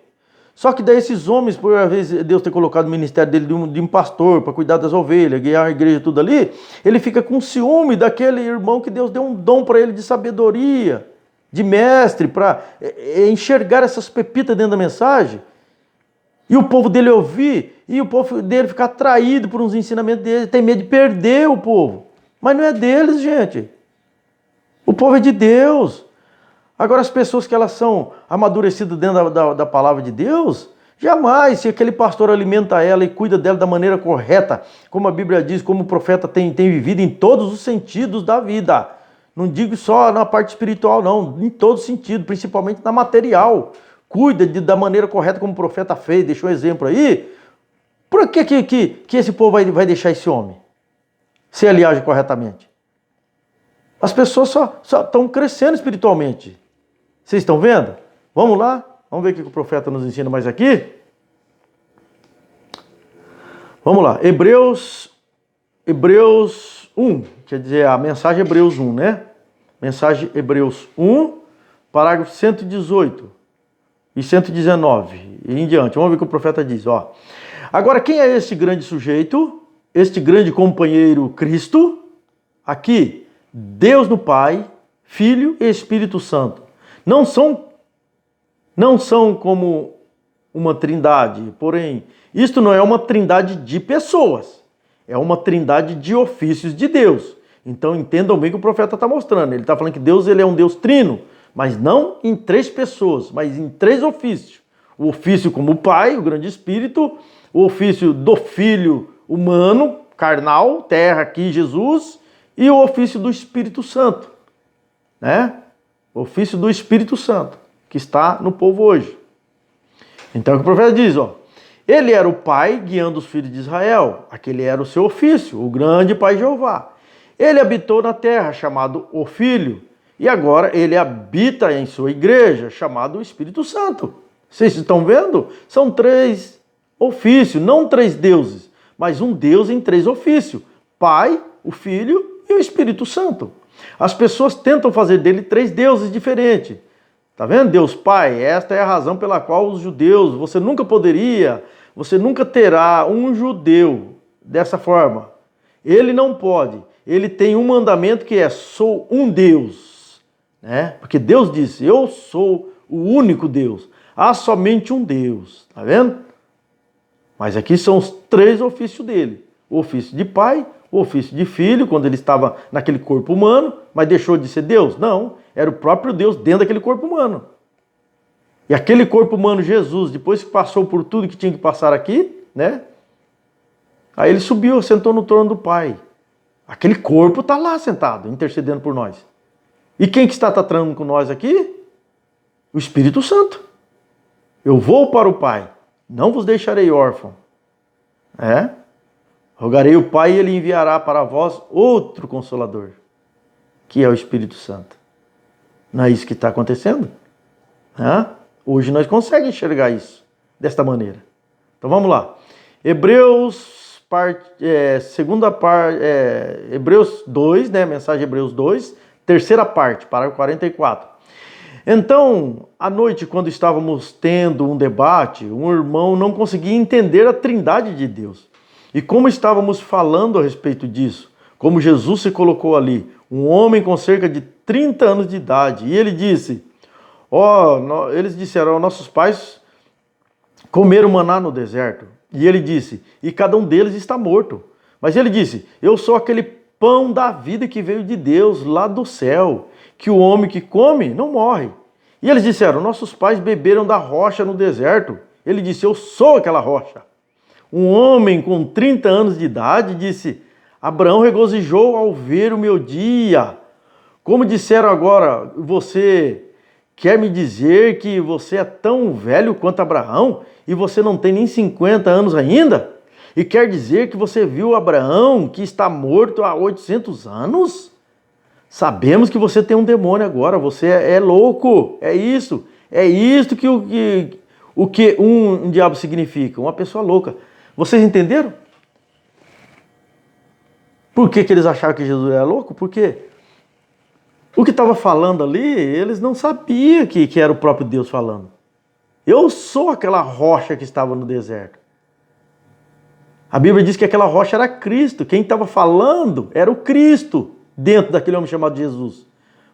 Só que daí esses homens, por vezes Deus ter colocado o ministério dele de um pastor para cuidar das ovelhas, guiar a igreja tudo ali, ele fica com ciúme daquele irmão que Deus deu um dom para ele de sabedoria, de mestre, para enxergar essas pepitas dentro da mensagem. E o povo dele ouvir, e o povo dele ficar atraído por uns ensinamentos dele, tem medo de perder o povo. Mas não é deles, gente. O povo é de Deus. Agora, as pessoas que elas são amadurecidas dentro da palavra de Deus, jamais, se aquele pastor alimenta ela e cuida dela da maneira correta, como a Bíblia diz, como o profeta tem vivido em todos os sentidos da vida. Não digo só na parte espiritual, não, em todo sentido, principalmente na material. Cuida da maneira correta como o profeta fez, deixou um exemplo aí. Por que esse povo vai deixar esse homem? Se ele age corretamente? As pessoas só estão crescendo espiritualmente. Vocês estão vendo? Vamos lá? Vamos ver o que o profeta nos ensina mais aqui? Vamos lá. Hebreus 1. Quer dizer, a mensagem Hebreus 1, né? Mensagem Hebreus 1, parágrafo 118 e 119 e em diante. Vamos ver o que o profeta diz. Ó. Agora, quem é este grande sujeito? Este grande companheiro Cristo? Aqui, Deus no Pai, Filho e Espírito Santo. Não são como uma trindade, porém, isto não é uma trindade de pessoas, é uma trindade de ofícios de Deus. Então entendam bem o que o profeta está mostrando. Ele está falando que Deus ele é um Deus trino, mas não em 3 pessoas, mas em 3 ofícios. O ofício como o Pai, o grande Espírito, o ofício do Filho humano, carnal, terra aqui, Jesus, e o ofício do Espírito Santo, né? O ofício do Espírito Santo, que está no povo hoje. Então o profeta diz, ó, ele era o pai guiando os filhos de Israel, aquele era o seu ofício, o grande Pai Jeová. Ele habitou na terra, chamado o Filho, e agora ele habita em sua igreja, chamado o Espírito Santo. Vocês estão vendo? São 3 ofícios, não 3 deuses, mas um Deus em 3 ofícios, Pai, o Filho e o Espírito Santo. As pessoas tentam fazer dele 3 deuses diferentes. Tá vendo? Deus Pai, esta é a razão pela qual os judeus, você nunca terá um judeu dessa forma. Ele não pode. Ele tem um mandamento que é, sou um Deus. Né? Porque Deus disse, eu sou o único Deus. Há somente um Deus. Tá vendo? Mas aqui são os 3 ofícios dele. O ofício de Pai, o ofício de Filho, quando ele estava naquele corpo humano, mas deixou de ser Deus? Não, era o próprio Deus dentro daquele corpo humano. E aquele corpo humano, Jesus, depois que passou por tudo que tinha que passar aqui, né? Aí ele subiu, sentou no trono do Pai. Aquele corpo está lá sentado, intercedendo por nós. E quem que está tratando com nós aqui? O Espírito Santo. Eu vou para o Pai, não vos deixarei órfão. Rogarei o Pai e ele enviará para vós outro Consolador, que é o Espírito Santo. Não é isso que está acontecendo? Hoje nós conseguimos enxergar isso desta maneira. Então vamos lá. Hebreus 2, né? Mensagem Hebreus 2, terceira parte, parágrafo 44. Então, à noite, quando estávamos tendo um debate, um irmão não conseguia entender a trindade de Deus. E como estávamos falando a respeito disso, como Jesus se colocou ali, um homem com cerca de 30 anos de idade, e ele disse, eles disseram, nossos pais comeram maná no deserto. E ele disse, e cada um deles está morto. Mas ele disse, eu sou aquele pão da vida que veio de Deus, lá do céu, que o homem que come não morre. E eles disseram, nossos pais beberam da rocha no deserto, Ele disse: eu sou aquela rocha. Um homem com 30 anos de idade disse: Abraão regozijou ao ver o meu dia. Como disseram agora, você quer me dizer que você é tão velho quanto Abraão e você não tem nem 50 anos ainda? E quer dizer que você viu Abraão que está morto há 800 anos? Sabemos que você tem um demônio agora, você é louco, é isso. É isso que um diabo significa, uma pessoa louca. Vocês entenderam? Por que eles acharam que Jesus era louco? Porque o que estava falando ali, eles não sabiam que era o próprio Deus falando. Eu sou aquela rocha que estava no deserto. A Bíblia diz que aquela rocha era Cristo. Quem estava falando era o Cristo dentro daquele homem chamado Jesus.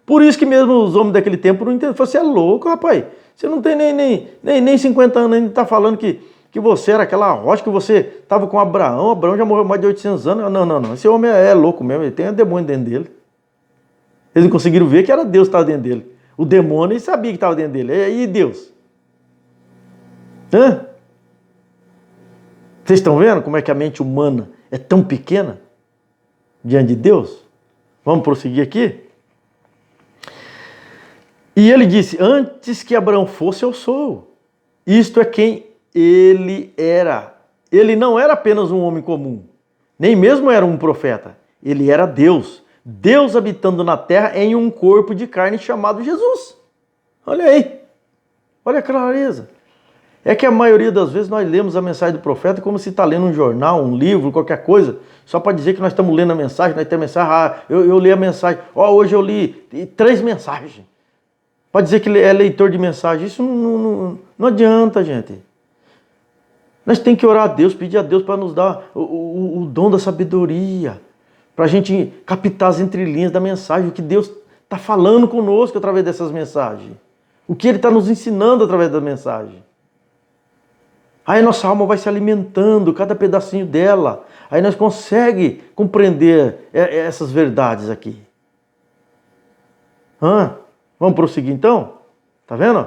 Por isso que mesmo os homens daquele tempo não entenderam. Você é louco, rapaz. Você não tem nem 50 anos ainda, está falando que você era aquela rocha, que você estava com Abraão. Abraão já morreu mais de 800 anos. Não. Esse homem é louco mesmo, ele tem um demônio dentro dele. Eles não conseguiram ver que era Deus que estava dentro dele. O demônio, ele sabia que estava dentro dele. E Deus? Hã? Vocês estão vendo como é que a mente humana é tão pequena diante de Deus? Vamos prosseguir aqui? E ele disse: antes que Abraão fosse, eu sou. Isto é quem ele era. Ele não era apenas um homem comum, nem mesmo era um profeta. Ele era Deus. Deus habitando na terra em um corpo de carne chamado Jesus. Olha aí. Olha a clareza. É que a maioria das vezes nós lemos a mensagem do profeta como se está lendo um jornal, um livro, qualquer coisa, só para dizer que nós estamos lendo a mensagem, nós temos a mensagem, eu li a mensagem, hoje eu li 3 mensagens. Pode dizer que é leitor de mensagem. Isso não adianta, gente. Nós temos que orar a Deus, pedir a Deus para nos dar o dom da sabedoria, para a gente captar as entrelinhas da mensagem, o que Deus está falando conosco através dessas mensagens, o que Ele está nos ensinando através da mensagem. Aí nossa alma vai se alimentando, cada pedacinho dela. Aí nós conseguimos compreender essas verdades aqui. Vamos prosseguir então? Tá vendo?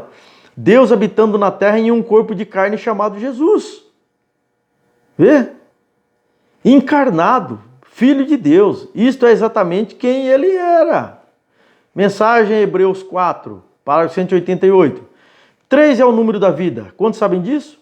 Deus habitando na terra em um corpo de carne chamado Jesus. Vê? Encarnado, Filho de Deus. Isto é exatamente quem Ele era. Mensagem Hebreus 4, parágrafo 188. 3 é o número da vida. Quantos sabem disso?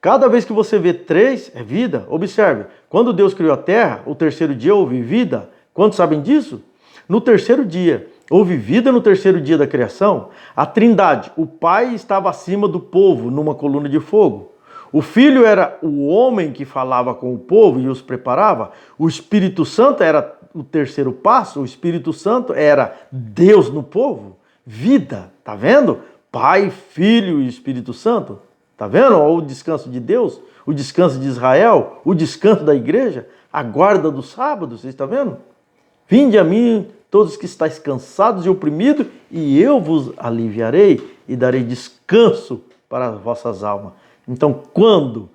Cada vez que você vê 3, é vida. Observe, quando Deus criou a terra, o terceiro dia houve vida. Quantos sabem disso? No terceiro dia, houve vida no terceiro dia da criação. A Trindade, o Pai estava acima do povo numa coluna de fogo. O Filho era o homem que falava com o povo e os preparava. O Espírito Santo era o terceiro passo. O Espírito Santo era Deus no povo. Vida, tá vendo? Pai, Filho e Espírito Santo. Tá vendo? O descanso de Deus, o descanso de Israel, o descanso da igreja, a guarda do sábado, vocês estão vendo? Vinde a mim, todos que estáis cansados e oprimidos, e eu vos aliviarei e darei descanso para as vossas almas. Então, quando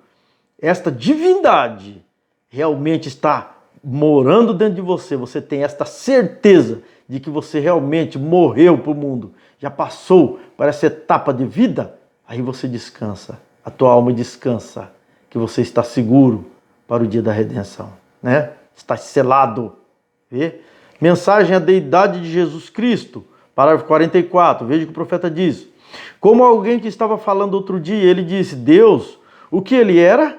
esta divindade realmente está morando dentro de você, você tem esta certeza de que você realmente morreu para o mundo, já passou para essa etapa de vida, aí você descansa, a tua alma descansa, que você está seguro para o dia da redenção, né? Está selado. Vê? Mensagem à deidade de Jesus Cristo, parágrafo 44, veja o que o profeta diz. Como alguém que estava falando outro dia, ele disse: Deus, o que Ele era?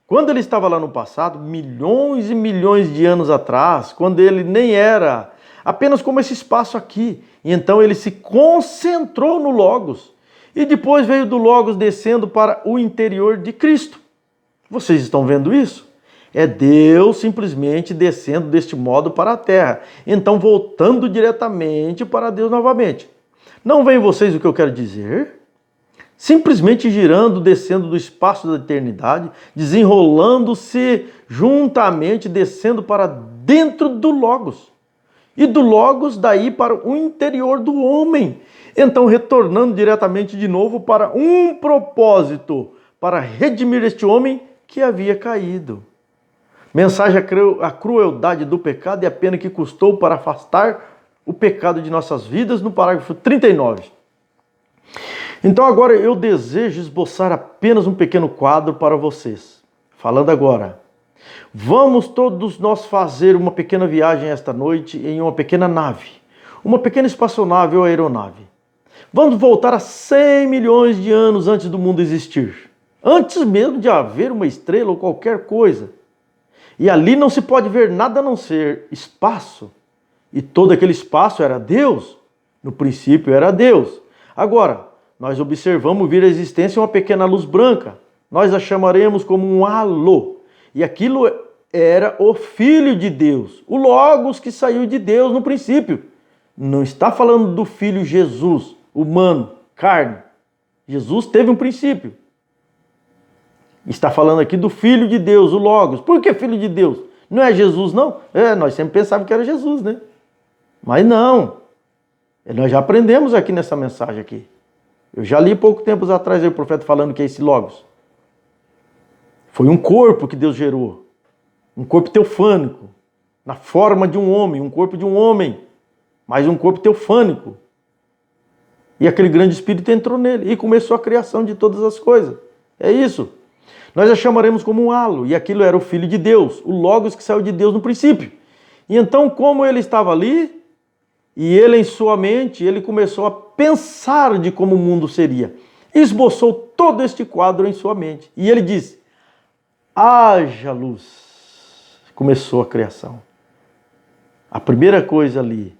Quando Ele estava lá no passado, milhões e milhões de anos atrás, quando Ele nem era, apenas como esse espaço aqui, e então Ele se concentrou no Logos, e depois veio do Logos descendo para o interior de Cristo. Vocês estão vendo isso? É Deus simplesmente descendo deste modo para a terra. Então voltando diretamente para Deus novamente. Não veem vocês o que eu quero dizer? Simplesmente girando, descendo do espaço da eternidade, desenrolando-se juntamente, descendo para dentro do Logos. E do Logos daí para o interior do homem. Então retornando diretamente de novo para um propósito, para redimir este homem que havia caído. Mensagem à crueldade do pecado e a pena que custou para afastar o pecado de nossas vidas, no parágrafo 39. Então agora eu desejo esboçar apenas um pequeno quadro para vocês. Falando agora, vamos todos nós fazer uma pequena viagem esta noite em uma pequena nave, uma pequena espaçonave ou aeronave. Vamos voltar a 100 milhões de anos antes do mundo existir, antes mesmo de haver uma estrela ou qualquer coisa. E ali não se pode ver nada a não ser espaço. E todo aquele espaço era Deus. No princípio era Deus. Agora, nós observamos vir a existência uma pequena luz branca. Nós a chamaremos como um halo. E aquilo era o Filho de Deus, o Logos que saiu de Deus no princípio. Não está falando do Filho Jesus, humano, carne. Jesus teve um princípio. Está falando aqui do Filho de Deus, o Logos. Por que Filho de Deus? Não é Jesus, não? Nós sempre pensávamos que era Jesus, né? Mas não. Nós já aprendemos aqui nessa mensagem aqui. Eu já li pouco tempo atrás aí o profeta falando que é esse Logos. Foi um corpo que Deus gerou. Um corpo teofânico. Na forma de um homem, um corpo de um homem. Mas um corpo teofânico. E aquele grande Espírito entrou nele e começou a criação de todas as coisas. É isso. Nós a chamaremos como um halo, e aquilo era o Filho de Deus, o Logos que saiu de Deus no princípio. E então, como ele estava ali, e ele em sua mente, ele começou a pensar de como o mundo seria. Esboçou todo este quadro em sua mente. E ele disse, haja luz. Começou a criação. A primeira coisa ali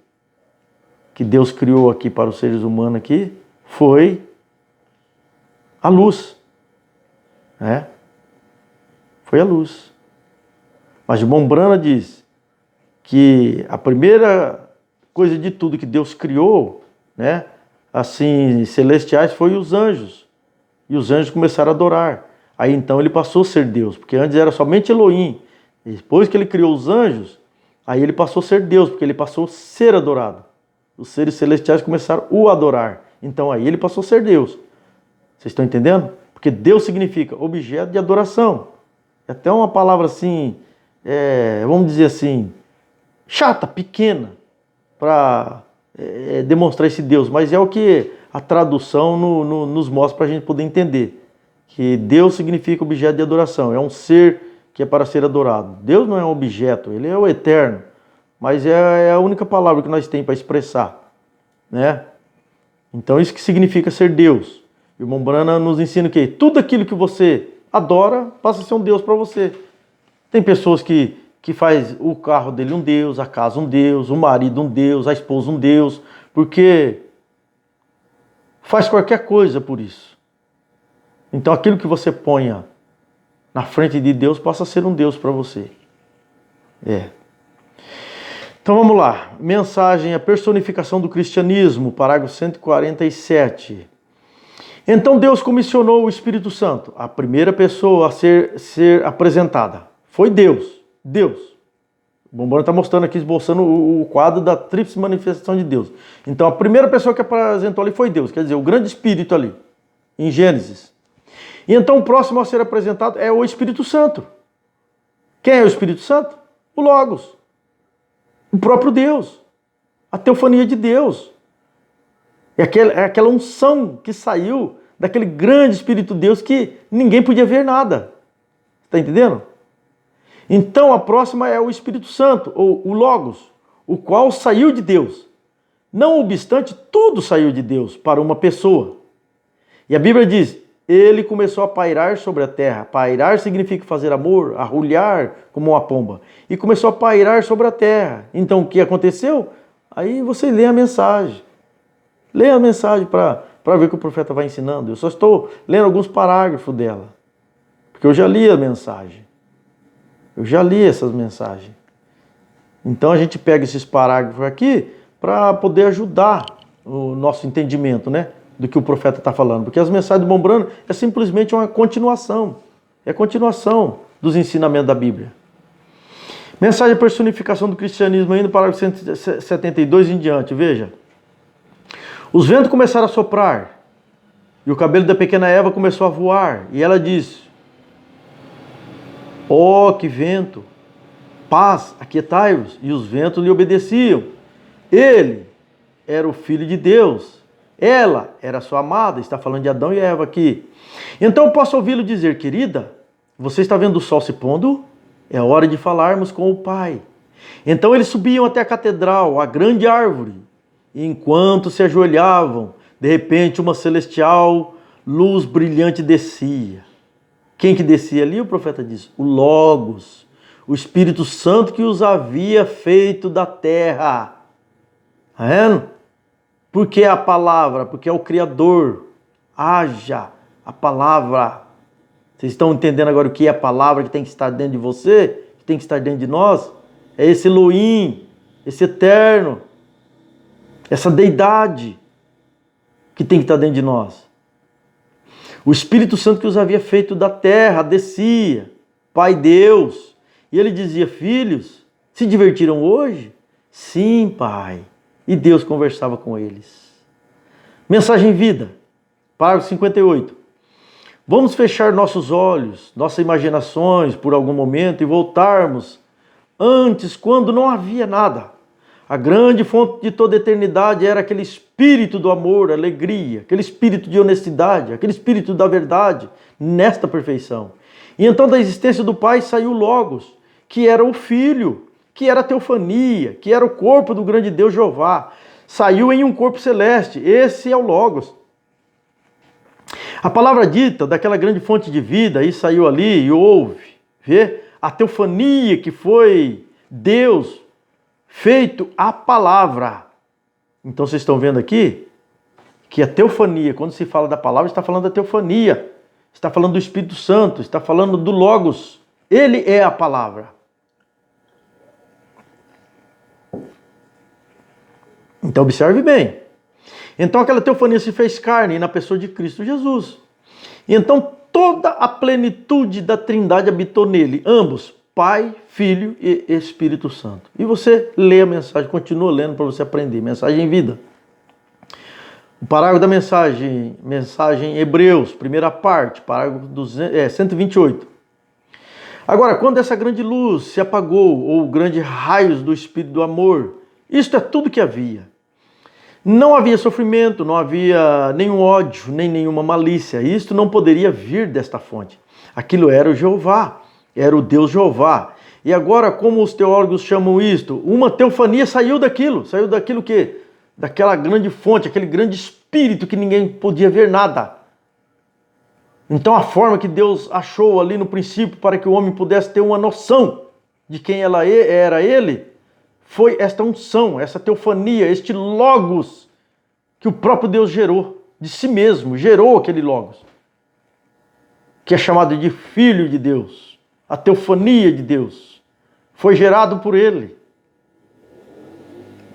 que Deus criou aqui para os seres humanos aqui foi a luz. Foi a luz. Mas o Mombrana diz que a primeira coisa de tudo que Deus criou, assim, celestiais, foi os anjos. E os anjos começaram a adorar. Aí então ele passou a ser Deus, porque antes era somente Elohim. Depois que ele criou os anjos, aí ele passou a ser Deus, porque ele passou a ser adorado. Os seres celestiais começaram a o adorar. Então aí ele passou a ser Deus. Vocês estão entendendo? Porque Deus significa objeto de adoração. É até uma palavra assim, vamos dizer assim, chata, pequena, para demonstrar esse Deus. Mas é o que a tradução nos mostra para a gente poder entender. Que Deus significa objeto de adoração. É um ser que é para ser adorado. Deus não é um objeto, ele é o eterno. Mas é a única palavra que nós temos para expressar. Então isso que significa ser Deus. E o Mombrana nos ensina que tudo aquilo que você adora passa a ser um Deus para você. Tem pessoas que faz o carro dele um Deus, a casa um Deus, o marido um Deus, a esposa um Deus, porque faz qualquer coisa por isso. Então aquilo que você ponha na frente de Deus passa a ser um Deus para você. Então vamos lá. Mensagem, a personificação do cristianismo, parágrafo 147. Então Deus comissionou o Espírito Santo, a primeira pessoa a ser apresentada. Foi Deus. Deus. O Mombrana está mostrando aqui, esboçando o quadro da tríplice manifestação de Deus. Então a primeira pessoa que apresentou ali foi Deus, quer dizer, o grande Espírito ali, em Gênesis. E então o próximo a ser apresentado é o Espírito Santo. Quem é o Espírito Santo? O Logos. O próprio Deus. A teofania de Deus. É aquela unção que saiu daquele grande Espírito de Deus que ninguém podia ver nada. Está entendendo? Então a próxima é o Espírito Santo, ou o Logos, o qual saiu de Deus. Não obstante, tudo saiu de Deus para uma pessoa. E a Bíblia diz, ele começou a pairar sobre a terra. Pairar significa fazer amor, arrulhar como uma pomba. E começou a pairar sobre a terra. Então o que aconteceu? Aí você lê a mensagem. Leia a mensagem para ver o que o profeta vai ensinando. Eu só estou lendo alguns parágrafos dela. Porque eu já li a mensagem. Eu já li essas mensagens. Então a gente pega esses parágrafos aqui para poder ajudar o nosso entendimento, do que o profeta está falando. Porque as mensagens do Mombrana é simplesmente uma continuação. É a continuação dos ensinamentos da Bíblia. Mensagem de personificação do cristianismo ainda, parágrafo 172 em diante. Veja. Os ventos começaram a soprar, e o cabelo da pequena Eva começou a voar, e ela disse, que vento, paz, aquietai-vos, e os ventos lhe obedeciam. Ele era o Filho de Deus, Ela era sua amada, está falando de Adão e Eva aqui. Então eu posso ouvi-lo dizer: querida, você está vendo o sol se pondo? É hora de falarmos com o Pai. Então eles subiam até a catedral, a grande árvore, e enquanto se ajoelhavam, de repente uma celestial luz brilhante descia. Quem que descia ali? O profeta diz: o Logos, o Espírito Santo que os havia feito da terra. Está vendo? Porque é a palavra, porque é o Criador. Haja a palavra. Vocês estão entendendo agora o que é a palavra que tem que estar dentro de você? Que tem que estar dentro de nós? É esse Elohim, esse eterno, essa deidade que tem que estar dentro de nós. O Espírito Santo que os havia feito da terra descia, Pai Deus. E ele dizia: filhos, se divertiram hoje? Sim, Pai. E Deus conversava com eles. Mensagem Vida, parágrafo 58. Vamos fechar nossos olhos, nossas imaginações por algum momento e voltarmos antes, quando não havia nada. A grande fonte de toda a eternidade era aquele espírito do amor, alegria, aquele espírito de honestidade, aquele espírito da verdade, nesta perfeição. E então da existência do Pai saiu o Logos, que era o Filho, que era a teofania, que era o corpo do grande Deus Jeová. Saiu em um corpo celeste, esse é o Logos. A palavra dita daquela grande fonte de vida, aí saiu ali e houve, vê? A teofania que foi Deus feito a palavra. Então vocês estão vendo aqui que a teofania, quando se fala da palavra, está falando da teofania, está falando do Espírito Santo, está falando do Logos. Ele é a palavra. Então observe bem. Então aquela teofania se fez carne na pessoa de Cristo Jesus. E então toda a plenitude da Trindade habitou nele, ambos, Pai, Filho e Espírito Santo. E você lê a mensagem, continua lendo para você aprender. Mensagem Vida. O parágrafo da mensagem Hebreus, primeira parte, parágrafo 128. Agora, quando essa grande luz se apagou, ou grandes raios do Espírito do amor, isto é tudo que havia. Não havia sofrimento, não havia nenhum ódio, nem nenhuma malícia. Isto não poderia vir desta fonte. Aquilo era o Jeová, era o Deus Jeová. E agora, como os teólogos chamam isto? Uma teofania saiu daquilo que? Daquela grande fonte, aquele grande espírito que ninguém podia ver nada. Então a forma que Deus achou ali no princípio para que o homem pudesse ter uma noção de quem era ele, foi esta unção, essa teofania, este Logos que o próprio Deus gerou de si mesmo, gerou aquele Logos, que é chamado de Filho de Deus, a teofania de Deus, foi gerado por ele.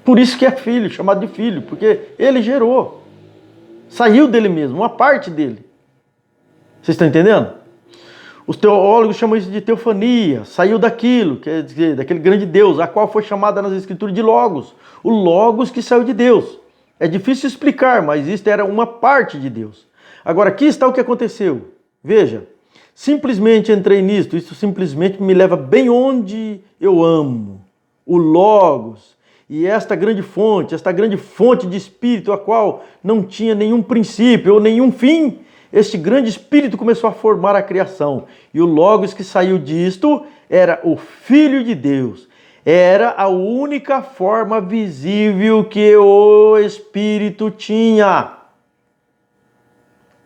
Por isso que é filho, chamado de filho, porque ele gerou, saiu dele mesmo, uma parte dele. Vocês estão entendendo? Os teólogos chamam isso de teofania, saiu daquilo, quer dizer, daquele grande Deus, a qual foi chamada nas Escrituras de Logos, o Logos que saiu de Deus. É difícil explicar, mas isto era uma parte de Deus. Agora, aqui está o que aconteceu. Veja, simplesmente entrei nisto, isso simplesmente me leva bem onde eu amo, o Logos, e esta grande fonte de espírito, a qual não tinha nenhum princípio ou nenhum fim. Este grande espírito começou a formar a criação. E o Logos que saiu disto era o Filho de Deus. Era a única forma visível que o Espírito tinha.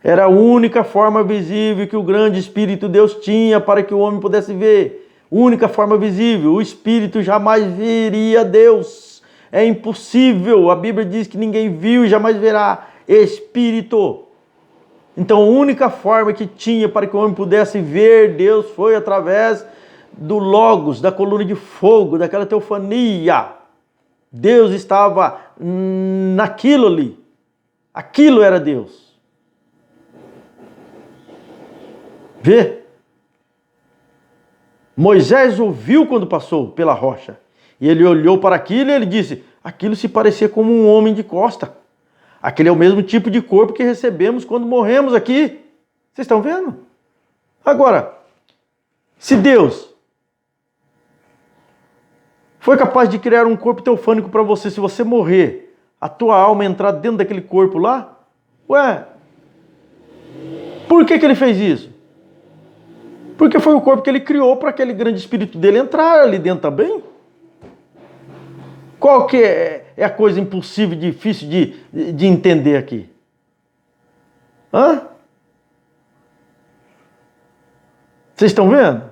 Era a única forma visível que o grande Espírito Deus tinha para que o homem pudesse ver. Única forma visível. O Espírito jamais veria Deus. É impossível. A Bíblia diz que ninguém viu e jamais verá Espírito. Então a única forma que tinha para que o homem pudesse ver Deus foi através do Logos, da coluna de fogo, daquela teofania. Deus estava naquilo ali. Aquilo era Deus. Vê? Moisés ouviu quando passou pela rocha. E ele olhou para aquilo e ele disse: aquilo se parecia como um homem de costa. Aquele é o mesmo tipo de corpo que recebemos quando morremos aqui. Vocês estão vendo? Agora, se Deus foi capaz de criar um corpo teofânico para você, se você morrer, a tua alma entrar dentro daquele corpo lá? Ué, por que ele fez isso? Porque foi o corpo que ele criou para aquele grande espírito dele entrar ali dentro também. Qual que é a coisa impossível, difícil de entender aqui? Hã? Vocês estão vendo?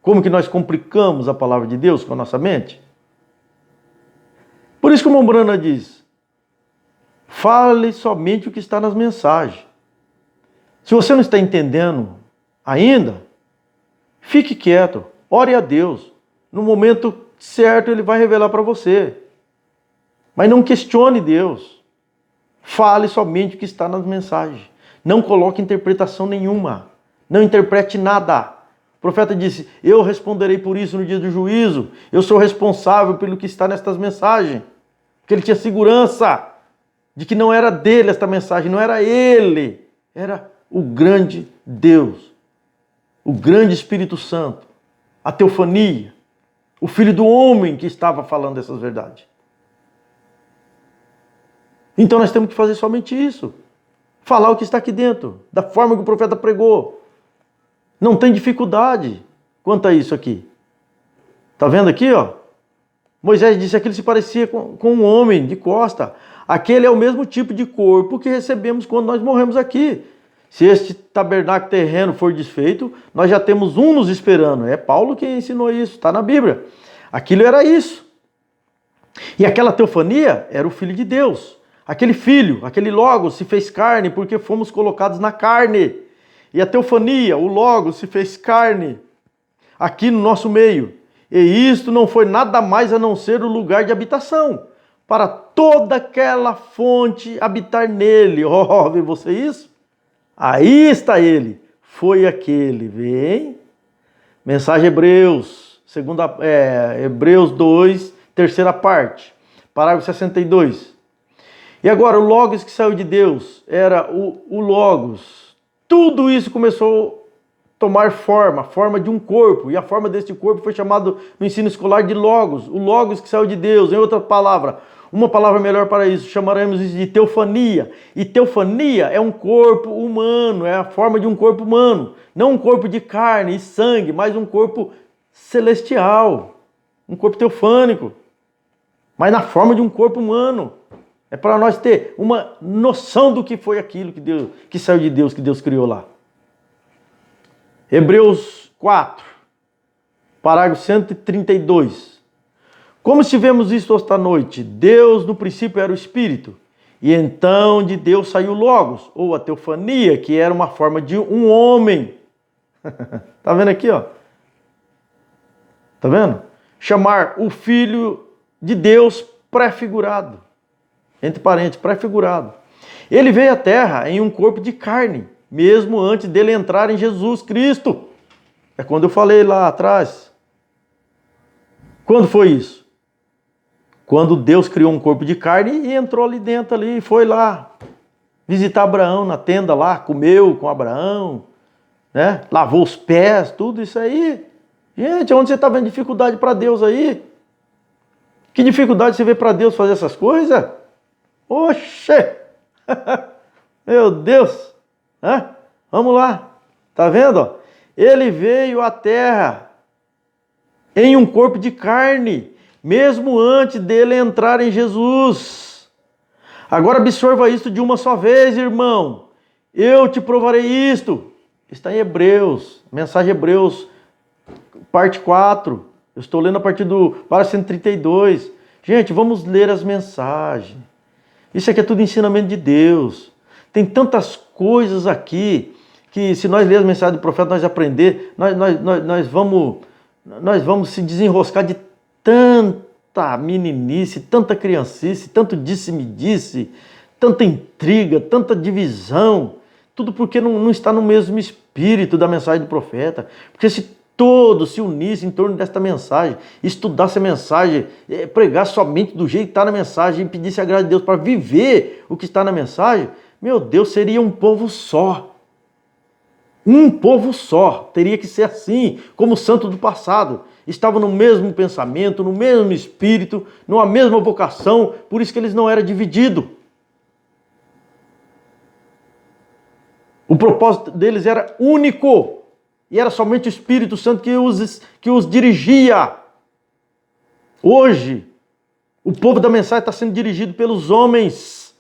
Como que nós complicamos a palavra de Deus com a nossa mente? Por isso que o Mombrana diz, fale somente o que está nas mensagens. Se você não está entendendo ainda, fique quieto, ore a Deus. No momento certo ele vai revelar para você. Mas não questione Deus. Fale somente o que está nas mensagens. Não coloque interpretação nenhuma. Não interprete nada. O profeta disse, eu responderei por isso no dia do juízo. Eu sou responsável pelo que está nestas mensagens. Porque ele tinha segurança de que não era dele esta mensagem, não era ele. Era o grande Deus, o grande Espírito Santo, a teofania, o Filho do Homem que estava falando essas verdades. Então nós temos que fazer somente isso. Falar o que está aqui dentro, da forma que o profeta pregou. Não tem dificuldade quanto a isso aqui. Está vendo aqui, ó? Moisés disse que ele se parecia com um homem de costa. Aquele é o mesmo tipo de corpo que recebemos quando nós morremos aqui. Se este tabernáculo terreno for desfeito, nós já temos um nos esperando. É Paulo que ensinou isso, está na Bíblia. Aquilo era isso. E aquela teofania era o Filho de Deus. Aquele Filho, aquele Logos se fez carne porque fomos colocados na carne. E a teofania, o Logos se fez carne aqui no nosso meio. E isto não foi nada mais a não ser o lugar de habitação. Para toda aquela fonte habitar nele. Oh, vê você isso? Aí está ele. Foi aquele. Vem. Mensagem Hebreus. Hebreus 2, terceira parte. Parágrafo 62. E agora, o Logos que saiu de Deus era o Logos. Tudo isso começou a tomar forma de um corpo. E a forma deste corpo foi chamado no ensino escolar de Logos. O Logos que saiu de Deus. Em outra palavra, uma palavra melhor para isso, chamaremos isso de teofania. E teofania é um corpo humano, é a forma de um corpo humano. Não um corpo de carne e sangue, mas um corpo celestial. Um corpo teofânico. Mas na forma de um corpo humano. É para nós ter uma noção do que foi aquilo que saiu de Deus, que Deus criou lá. Hebreus 4, parágrafo 132. Como estivemos isto esta noite, Deus no princípio era o Espírito, e então de Deus saiu Logos, ou a teofania, que era uma forma de um homem. Tá vendo aqui, ó? Tá vendo? Chamar o Filho de Deus prefigurado. Entre parênteses, prefigurado. Ele veio à terra em um corpo de carne, mesmo antes dele entrar em Jesus Cristo. É quando eu falei lá atrás. Quando foi isso? Quando Deus criou um corpo de carne e entrou ali dentro ali, foi lá visitar Abraão na tenda lá, comeu com Abraão, né? Lavou os pés, tudo isso aí. Gente, onde você está vendo dificuldade para Deus aí? Que dificuldade você vê para Deus fazer essas coisas? Oxê! Meu Deus! Vamos lá! Tá vendo? Ele veio à terra em um corpo de carne, mesmo antes dele entrar em Jesus. Agora absorva isso de uma só vez, irmão. Eu te provarei isto. Está em Hebreus, mensagem Hebreus, parte 4. Eu estou lendo a partir do parágrafo 132. Gente, vamos ler as mensagens. Isso aqui é tudo ensinamento de Deus. Tem tantas coisas aqui que se nós lermos a mensagem do profeta, nós aprender, nós vamos se desenroscar de tanta meninice, tanta criancice, tanto disse-me-disse, tanta intriga, tanta divisão. Tudo porque não está no mesmo espírito da mensagem do profeta. Porque se todos se unissem em torno desta mensagem, estudassem a mensagem, pregar somente do jeito que está na mensagem e pedisse a graça de Deus para viver o que está na mensagem, meu Deus, seria um povo só. Um povo só, teria que ser assim, como o santo do passado. Estavam no mesmo pensamento, no mesmo espírito, numa mesma vocação, por isso que eles não eram divididos. O propósito deles era único, e era somente o Espírito Santo que os dirigia. Hoje, o povo da mensagem está sendo dirigido pelos homens.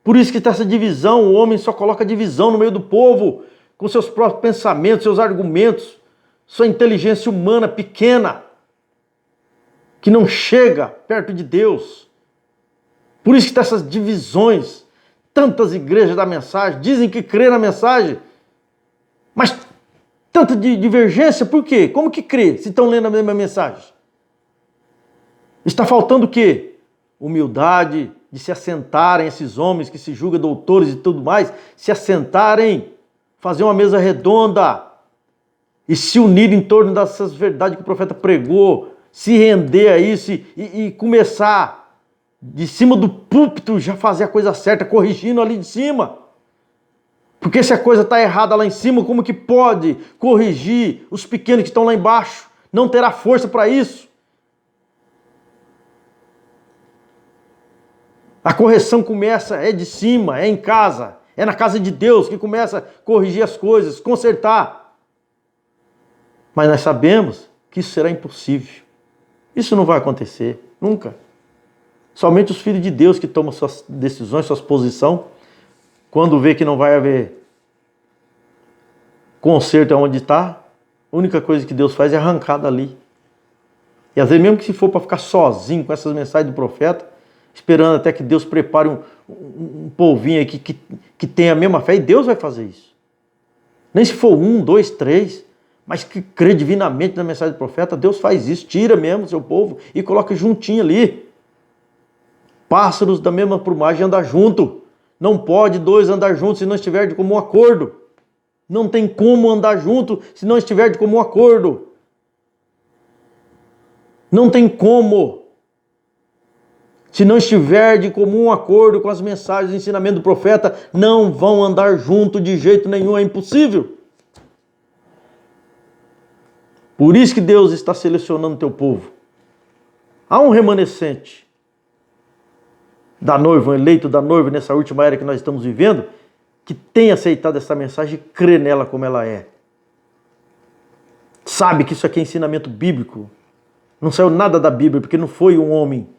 Por isso que está essa divisão, o homem só coloca divisão no meio do povo, com seus próprios pensamentos, seus argumentos, sua inteligência humana pequena, que não chega perto de Deus. Por isso que tem essas divisões, tantas igrejas da mensagem, dizem que crê na mensagem, mas tanta divergência, por quê? Como que crê se estão lendo a mesma mensagem? Está faltando o quê? Humildade, de se assentarem esses homens que se julgam doutores e tudo mais, se assentarem, fazer uma mesa redonda e se unir em torno dessas verdades que o profeta pregou, se render a isso e começar de cima do púlpito já fazer a coisa certa, corrigindo ali de cima. Porque se a coisa está errada lá em cima, como que pode corrigir os pequenos que estão lá embaixo? Não terá força para isso. A correção começa, é de cima, é em casa, é na casa de Deus que começa a corrigir as coisas, consertar. Mas nós sabemos que isso será impossível. Isso não vai acontecer, nunca. Somente os filhos de Deus que tomam suas decisões, suas posições, quando vê que não vai haver conserto onde está, a única coisa que Deus faz é arrancar dali. E às vezes mesmo que se for para ficar sozinho com essas mensagens do profeta, esperando até que Deus prepare um povinho aqui que tenha a mesma fé, e Deus vai fazer isso. Nem se for 1, 2, 3, mas que crê divinamente na mensagem do profeta, Deus faz isso, tira mesmo o seu povo e coloca juntinho ali. Pássaros da mesma plumagem andam junto. Não pode dois andar juntos se não estiver de comum acordo. Não tem como andar junto se não estiver de comum acordo. Não tem como. Se não estiver de comum acordo com as mensagens e ensinamento do profeta, não vão andar junto de jeito nenhum, é impossível. Por isso que Deus está selecionando o teu povo. Há um remanescente da noiva, um eleito da noiva nessa última era que nós estamos vivendo, que tem aceitado essa mensagem e crê nela como ela é. Sabe que isso aqui é ensinamento bíblico. Não saiu nada da Bíblia, porque não foi um homem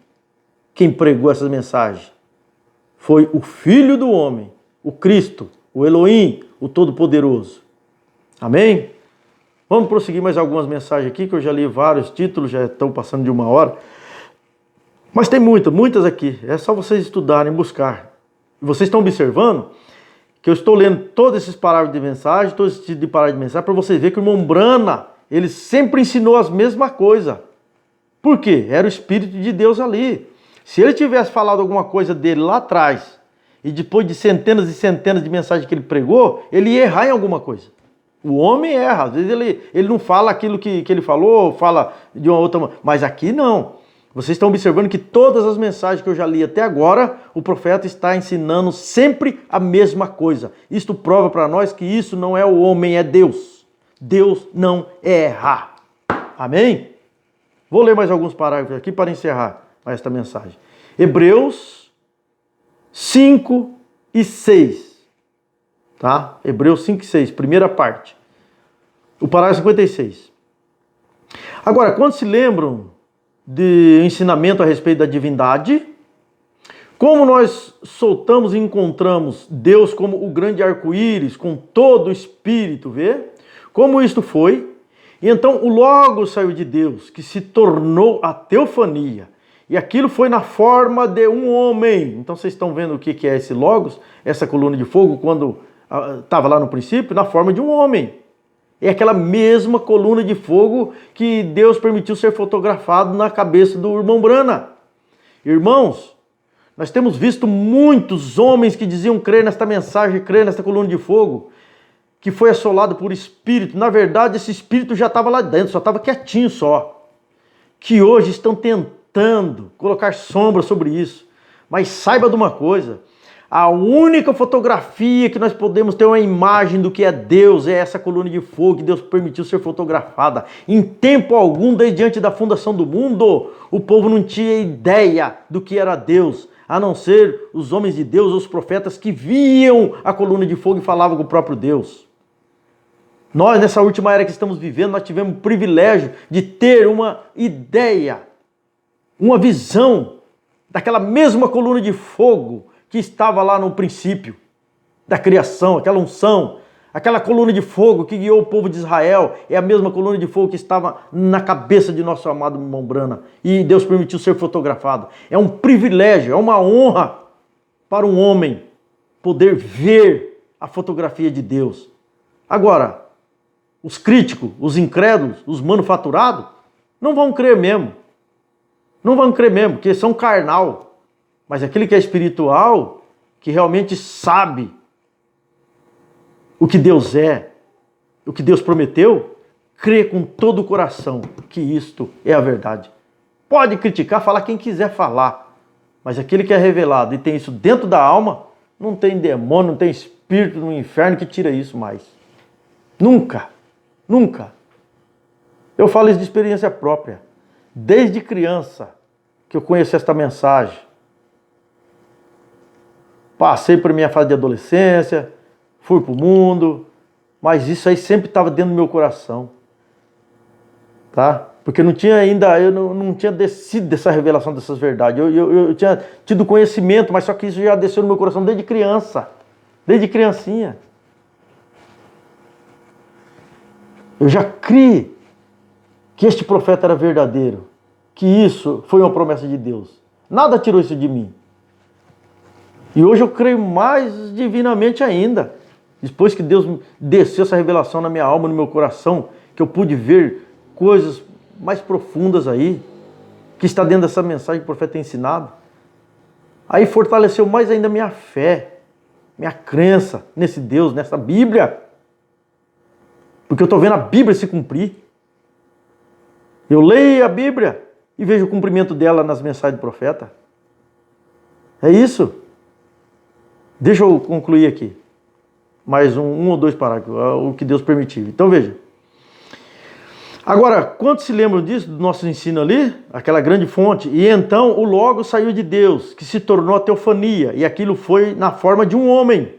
quem pregou essas mensagens. Foi o Filho do Homem, o Cristo, o Elohim, o Todo-Poderoso. Amém? Vamos prosseguir mais algumas mensagens aqui, que eu já li vários títulos, já estão passando de 1 hora. Mas tem muitas aqui. É só vocês estudarem, buscar. Vocês estão observando que eu estou lendo todos esses parágrafos de mensagem, todos esses tipos de parágrafos de mensagem, para vocês verem que o irmão Brana, ele sempre ensinou as mesmas coisas. Por quê? Era o Espírito de Deus ali. Se ele tivesse falado alguma coisa dele lá atrás, e depois de centenas e centenas de mensagens que ele pregou, ele ia errar em alguma coisa. O homem erra, às vezes ele não fala aquilo que ele falou, fala de uma outra maneira. Mas aqui não. Vocês estão observando que todas as mensagens que eu já li até agora, o profeta está ensinando sempre a mesma coisa. Isto prova para nós que isso não é o homem, é Deus. Deus não erra. Amém? Vou ler mais alguns parágrafos aqui para encerrar esta mensagem. Hebreus 5 e 6. Tá? Hebreus 5 e 6, primeira parte. O parágrafo 56. Agora, quando se lembram de ensinamento a respeito da divindade, como nós soltamos e encontramos Deus como o grande arco-íris, com todo o espírito, vê? Como isto foi? E então o Logos saiu de Deus, que se tornou a teofania. E aquilo foi na forma de um homem. Então vocês estão vendo o que é esse Logos, essa coluna de fogo, quando estava lá no princípio, na forma de um homem. É aquela mesma coluna de fogo que Deus permitiu ser fotografado na cabeça do irmão Brana. Irmãos, nós temos visto muitos homens que diziam crer nesta mensagem, crer nesta coluna de fogo, que foi assolado por espírito. Na verdade, esse espírito já estava lá dentro, só estava quietinho só. Que hoje estão tentando colocar sombra sobre isso. Mas saiba de uma coisa, A única fotografia que nós podemos ter uma imagem do que é Deus é essa coluna de fogo que Deus permitiu ser fotografada. Em tempo algum, desde antes da fundação do mundo, o povo não tinha ideia do que era Deus, a não ser os homens de Deus, os profetas que viam a coluna de fogo e falavam com o próprio Deus. Nós, nessa última era que estamos vivendo, nós tivemos o privilégio de ter uma ideia, uma visão daquela mesma coluna de fogo que estava lá no princípio da criação, aquela unção, aquela coluna de fogo que guiou o povo de Israel, é a mesma coluna de fogo que estava na cabeça de nosso amado irmão Branham, e Deus permitiu ser fotografado. É um privilégio, é uma honra para um homem poder ver a fotografia de Deus. Agora, os críticos, os incrédulos, os manufaturados, não vão crer mesmo. Não vão crer mesmo, porque são carnal. Mas aquele que é espiritual, que realmente sabe o que Deus é, o que Deus prometeu, crê com todo o coração que isto é a verdade. Pode criticar, falar quem quiser falar, mas aquele que é revelado e tem isso dentro da alma, não tem demônio, não tem espírito no inferno que tira isso mais. Nunca, nunca. Eu falo isso de experiência própria. Desde criança que eu conheci esta mensagem. Passei por minha fase de adolescência, fui para o mundo, mas isso aí sempre estava dentro do meu coração, tá? Porque não tinha ainda, eu não tinha descido dessa revelação dessas verdades. Eu tinha tido conhecimento, mas só que isso já desceu no meu coração desde criança, desde criancinha. Eu já criei que este profeta era verdadeiro, que isso foi uma promessa de Deus. Nada tirou isso de mim. E hoje eu creio mais divinamente ainda. Depois que Deus desceu essa revelação na minha alma, no meu coração, que eu pude ver coisas mais profundas aí, que está dentro dessa mensagem que o profeta tem ensinado. Aí fortaleceu mais ainda minha fé, minha crença nesse Deus, nessa Bíblia. Porque eu estou vendo a Bíblia se cumprir. Eu leio a Bíblia e vejo o cumprimento dela nas mensagens do profeta. É isso. Deixa eu concluir aqui. Mais um ou dois parágrafos, o que Deus permitiu. Então veja. Agora, quantos se lembram disso, do nosso ensino ali? Aquela grande fonte. E então o Logos saiu de Deus, que se tornou a teofania. E aquilo foi na forma de um homem.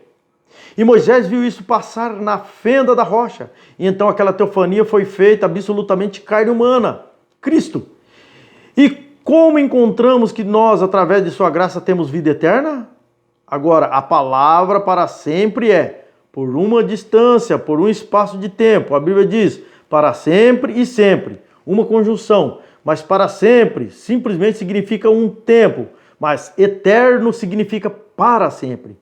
E Moisés viu isso passar na fenda da rocha. E então aquela teofania foi feita absolutamente carne humana. Cristo. E como encontramos que nós, através de sua graça, temos vida eterna? Agora, a palavra para sempre é por uma distância, por um espaço de tempo. A Bíblia diz para sempre e sempre. Uma conjunção. Mas para sempre simplesmente significa um tempo. Mas eterno significa para sempre.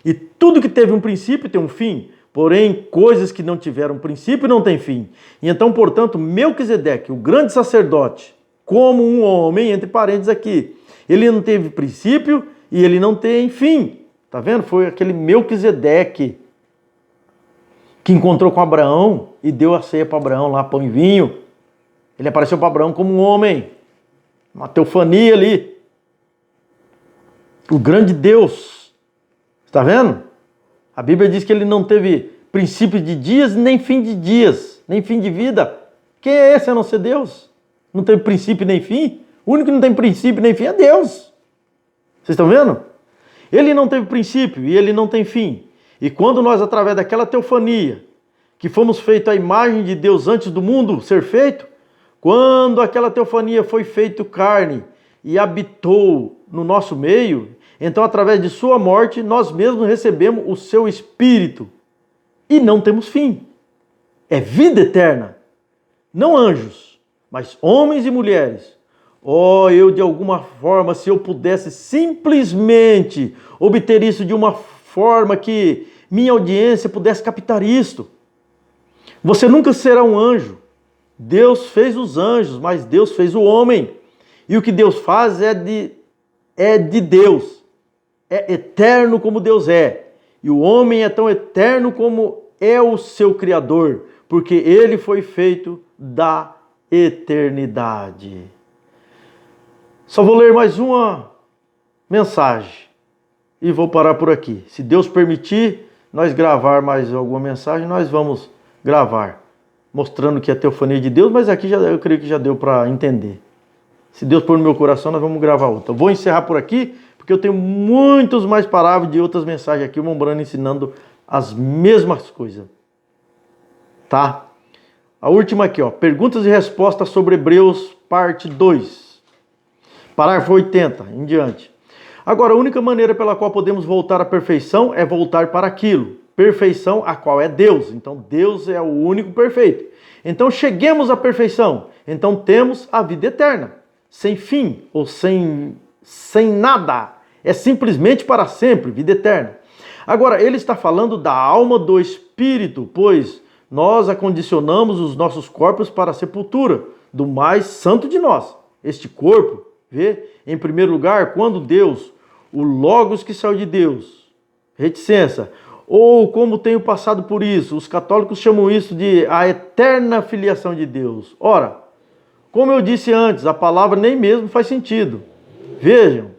E tudo que teve um princípio tem um fim. Porém, coisas que não tiveram princípio não têm fim. E então, portanto, Melquisedeque, o grande sacerdote, como um homem, entre parênteses aqui, ele não teve princípio e ele não tem fim. Tá vendo? Foi aquele Melquisedeque que encontrou com Abraão e deu a ceia para Abraão lá, pão e vinho. Ele apareceu para Abraão como um homem, uma teofania ali. O grande Deus. Está vendo? A Bíblia diz que ele não teve princípio de dias, nem fim de dias, nem fim de vida. Quem é esse a não ser Deus? Não tem princípio nem fim? O único que não tem princípio nem fim é Deus. Vocês estão vendo? Ele não teve princípio e ele não tem fim. E quando nós, através daquela teofania, que fomos feitos à imagem de Deus antes do mundo ser feito, quando aquela teofania foi feito carne e habitou no nosso meio, então através de sua morte nós mesmos recebemos o seu espírito e não temos fim. É vida eterna. Não anjos, mas homens e mulheres. Oh, eu de alguma forma, se eu pudesse simplesmente obter isso de uma forma que minha audiência pudesse captar isto. Você nunca será um anjo. Deus fez os anjos, mas Deus fez o homem. E o que Deus faz é de Deus. É eterno como Deus é. E o homem é tão eterno como é o seu Criador, porque ele foi feito da eternidade. Só vou ler mais uma mensagem. e vou parar por aqui. Se Deus permitir nós gravar mais alguma mensagem, nós vamos gravar, mostrando que é a teofania de Deus, mas aqui eu creio que já deu para entender. Se Deus pôr no meu coração, nós vamos gravar outra. Eu vou encerrar por aqui, porque eu tenho muitos mais parágrafos de outras mensagens aqui, o Mombrano ensinando as mesmas coisas. Tá? A última aqui, ó. Perguntas e respostas sobre Hebreus, parte 2. Parágrafo 80, em diante. Agora, a única maneira pela qual podemos voltar à perfeição é voltar para aquilo. Perfeição, a qual é Deus. Então, Deus é o único perfeito. Então, cheguemos à perfeição. Então, temos a vida eterna. Sem fim, ou sem nada. É simplesmente para sempre, vida eterna. Agora, ele está falando da alma do espírito, pois nós acondicionamos os nossos corpos para a sepultura do mais santo de nós. Este corpo, vê? Em primeiro lugar, quando Deus, o Logos que saiu de Deus, reticência, ou como tenho passado por isso, os católicos chamam isso de a eterna filiação de Deus. Ora, como eu disse antes, a palavra nem mesmo faz sentido. Vejam,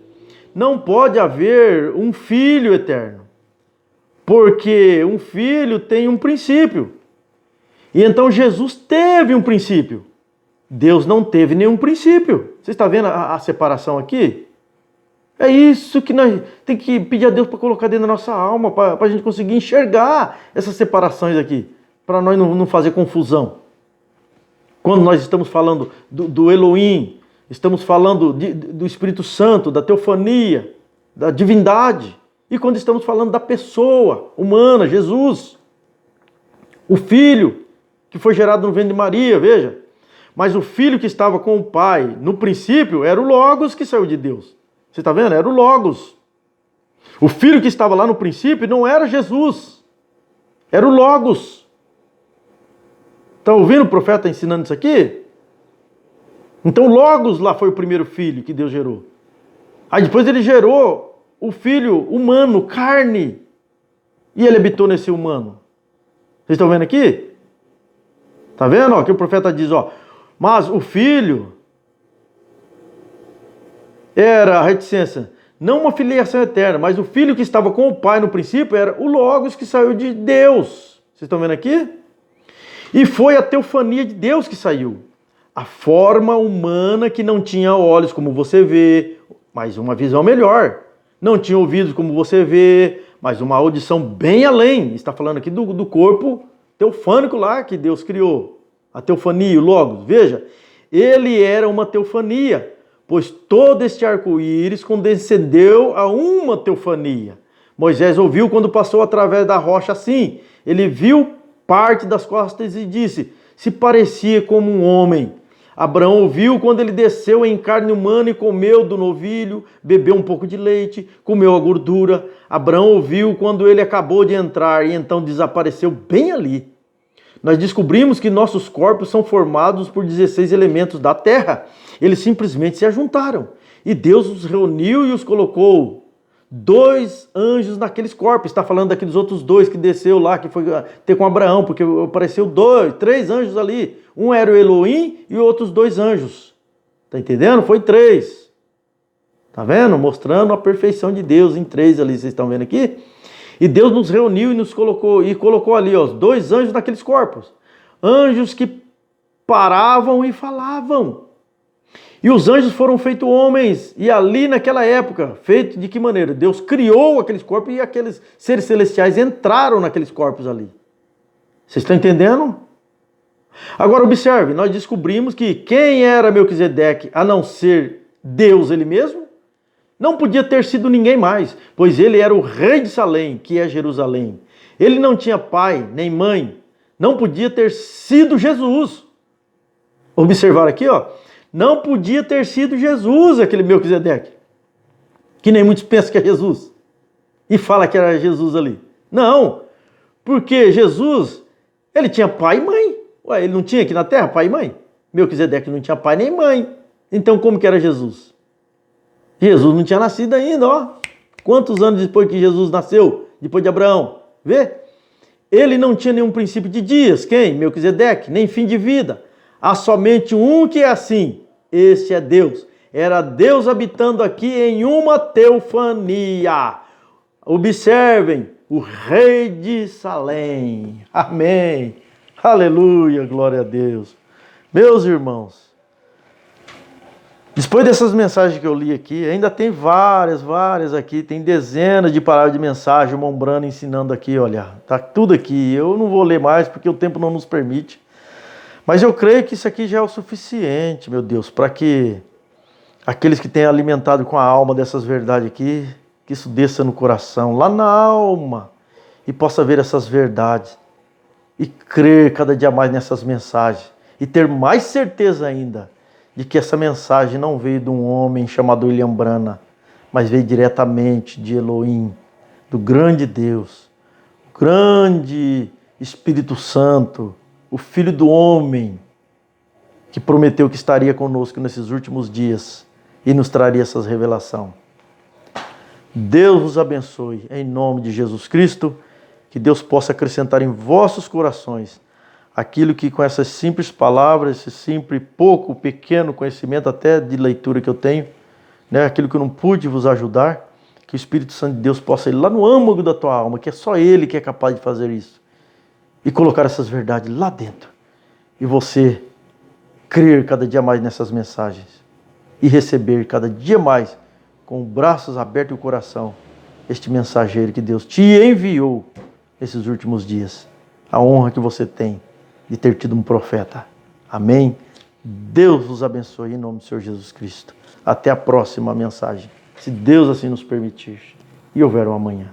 não pode haver um filho eterno, porque um filho tem um princípio. E então Jesus teve um princípio. Deus não teve nenhum princípio. Você está vendo a separação aqui? É isso que nós temos que pedir a Deus para colocar dentro da nossa alma, para a gente conseguir enxergar essas separações aqui, para nós não fazer confusão. Quando nós estamos falando do Elohim, estamos falando do Espírito Santo, da teofania, da divindade, e quando estamos falando da pessoa humana, Jesus, o Filho, que foi gerado no ventre de Maria, veja. Mas o Filho que estava com o Pai, no princípio, era o Logos que saiu de Deus. Você está vendo? Era o Logos. O Filho que estava lá no princípio não era Jesus. Era o Logos. Está ouvindo o profeta ensinando isso aqui? Então Logos lá foi o primeiro filho que Deus gerou. Aí depois ele gerou o filho humano, carne. E ele habitou nesse humano. Vocês estão vendo aqui? Está vendo? Aqui o profeta diz, ó. Mas o filho era a reticência, não uma filiação eterna, mas o filho que estava com o pai no princípio era o Logos que saiu de Deus. Vocês estão vendo aqui? E foi a teofania de Deus que saiu. A forma humana que não tinha olhos como você vê, mas uma visão melhor. Não tinha ouvidos como você vê, mas uma audição bem além. Está falando aqui do corpo teofânico lá que Deus criou. A teofania, o Logos. Veja, ele era uma teofania, pois todo este arco-íris condescendeu a uma teofania. Moisés ouviu quando passou através da rocha assim. Ele viu parte das costas e disse, se parecia como um homem. Abraão ouviu quando ele desceu em carne humana e comeu do novilho, bebeu um pouco de leite, comeu a gordura. Abraão ouviu quando ele acabou de entrar e então desapareceu bem ali. Nós descobrimos que nossos corpos são formados por 16 elementos da terra. Eles simplesmente se ajuntaram. E Deus os reuniu e os colocou. 2 anjos naqueles corpos. Está falando daqueles outros 2 que desceu lá, que foi ter com Abraão, porque apareceu 3 anjos ali. Um era o Elohim e outros 2 anjos. Está entendendo? Foi 3. Está vendo? Mostrando a perfeição de Deus em 3 ali. Vocês estão vendo aqui? E Deus nos reuniu e nos colocou ali, ó, 2 anjos naqueles corpos. Anjos que paravam e falavam. E os anjos foram feitos homens, e ali naquela época, feito de que maneira? Deus criou aqueles corpos e aqueles seres celestiais entraram naqueles corpos ali. Vocês estão entendendo? Agora observe, nós descobrimos que quem era Melquisedeque, a não ser Deus ele mesmo, não podia ter sido ninguém mais, pois ele era o rei de Salém, que é Jerusalém. Ele não tinha pai nem mãe, não podia ter sido Jesus. Observar aqui, ó. Não podia ter sido Jesus, aquele Melquisedeque. Que nem muitos pensam que é Jesus. E fala que era Jesus ali. Não, porque Jesus, ele tinha pai e mãe. Ué, ele não tinha aqui na terra pai e mãe? Melquisedeque não tinha pai nem mãe. Então como que era Jesus? Jesus não tinha nascido ainda, ó. Quantos anos depois que Jesus nasceu? Depois de Abraão? Vê? Ele não tinha nenhum princípio de dias. Quem? Melquisedeque. Nem fim de vida. Há somente um que é assim. Este é Deus. Era Deus habitando aqui em uma teofania. Observem o Rei de Salém. Amém. Aleluia, glória a Deus. Meus irmãos, depois dessas mensagens que eu li aqui, ainda tem várias aqui, tem dezenas de palavras de mensagem, o Mombrano ensinando aqui, olha, tá tudo aqui. Eu não vou ler mais porque o tempo não nos permite. Mas eu creio que isso aqui já é o suficiente, meu Deus, para que aqueles que têm alimentado com a alma dessas verdades aqui, que isso desça no coração, lá na alma, e possa ver essas verdades e crer cada dia mais nessas mensagens e ter mais certeza ainda de que essa mensagem não veio de um homem chamado William Branham, mas veio diretamente de Elohim, do grande Deus, o grande Espírito Santo, o Filho do Homem, que prometeu que estaria conosco nesses últimos dias e nos traria essas revelações. Deus vos abençoe, em nome de Jesus Cristo, que Deus possa acrescentar em vossos corações aquilo que com essas simples palavras, esse simples, pouco, pequeno conhecimento até de leitura que eu tenho, né, aquilo que eu não pude vos ajudar, que o Espírito Santo de Deus possa ir lá no âmago da tua alma, que é só Ele que é capaz de fazer isso, e colocar essas verdades lá dentro, e você crer cada dia mais nessas mensagens, e receber cada dia mais, com braços abertos e o coração, este mensageiro que Deus te enviou nesses últimos dias. A honra que você tem de ter tido um profeta. Amém? Deus vos abençoe em nome do Senhor Jesus Cristo. Até a próxima mensagem, se Deus assim nos permitir. E houver um amanhã.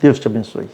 Deus te abençoe.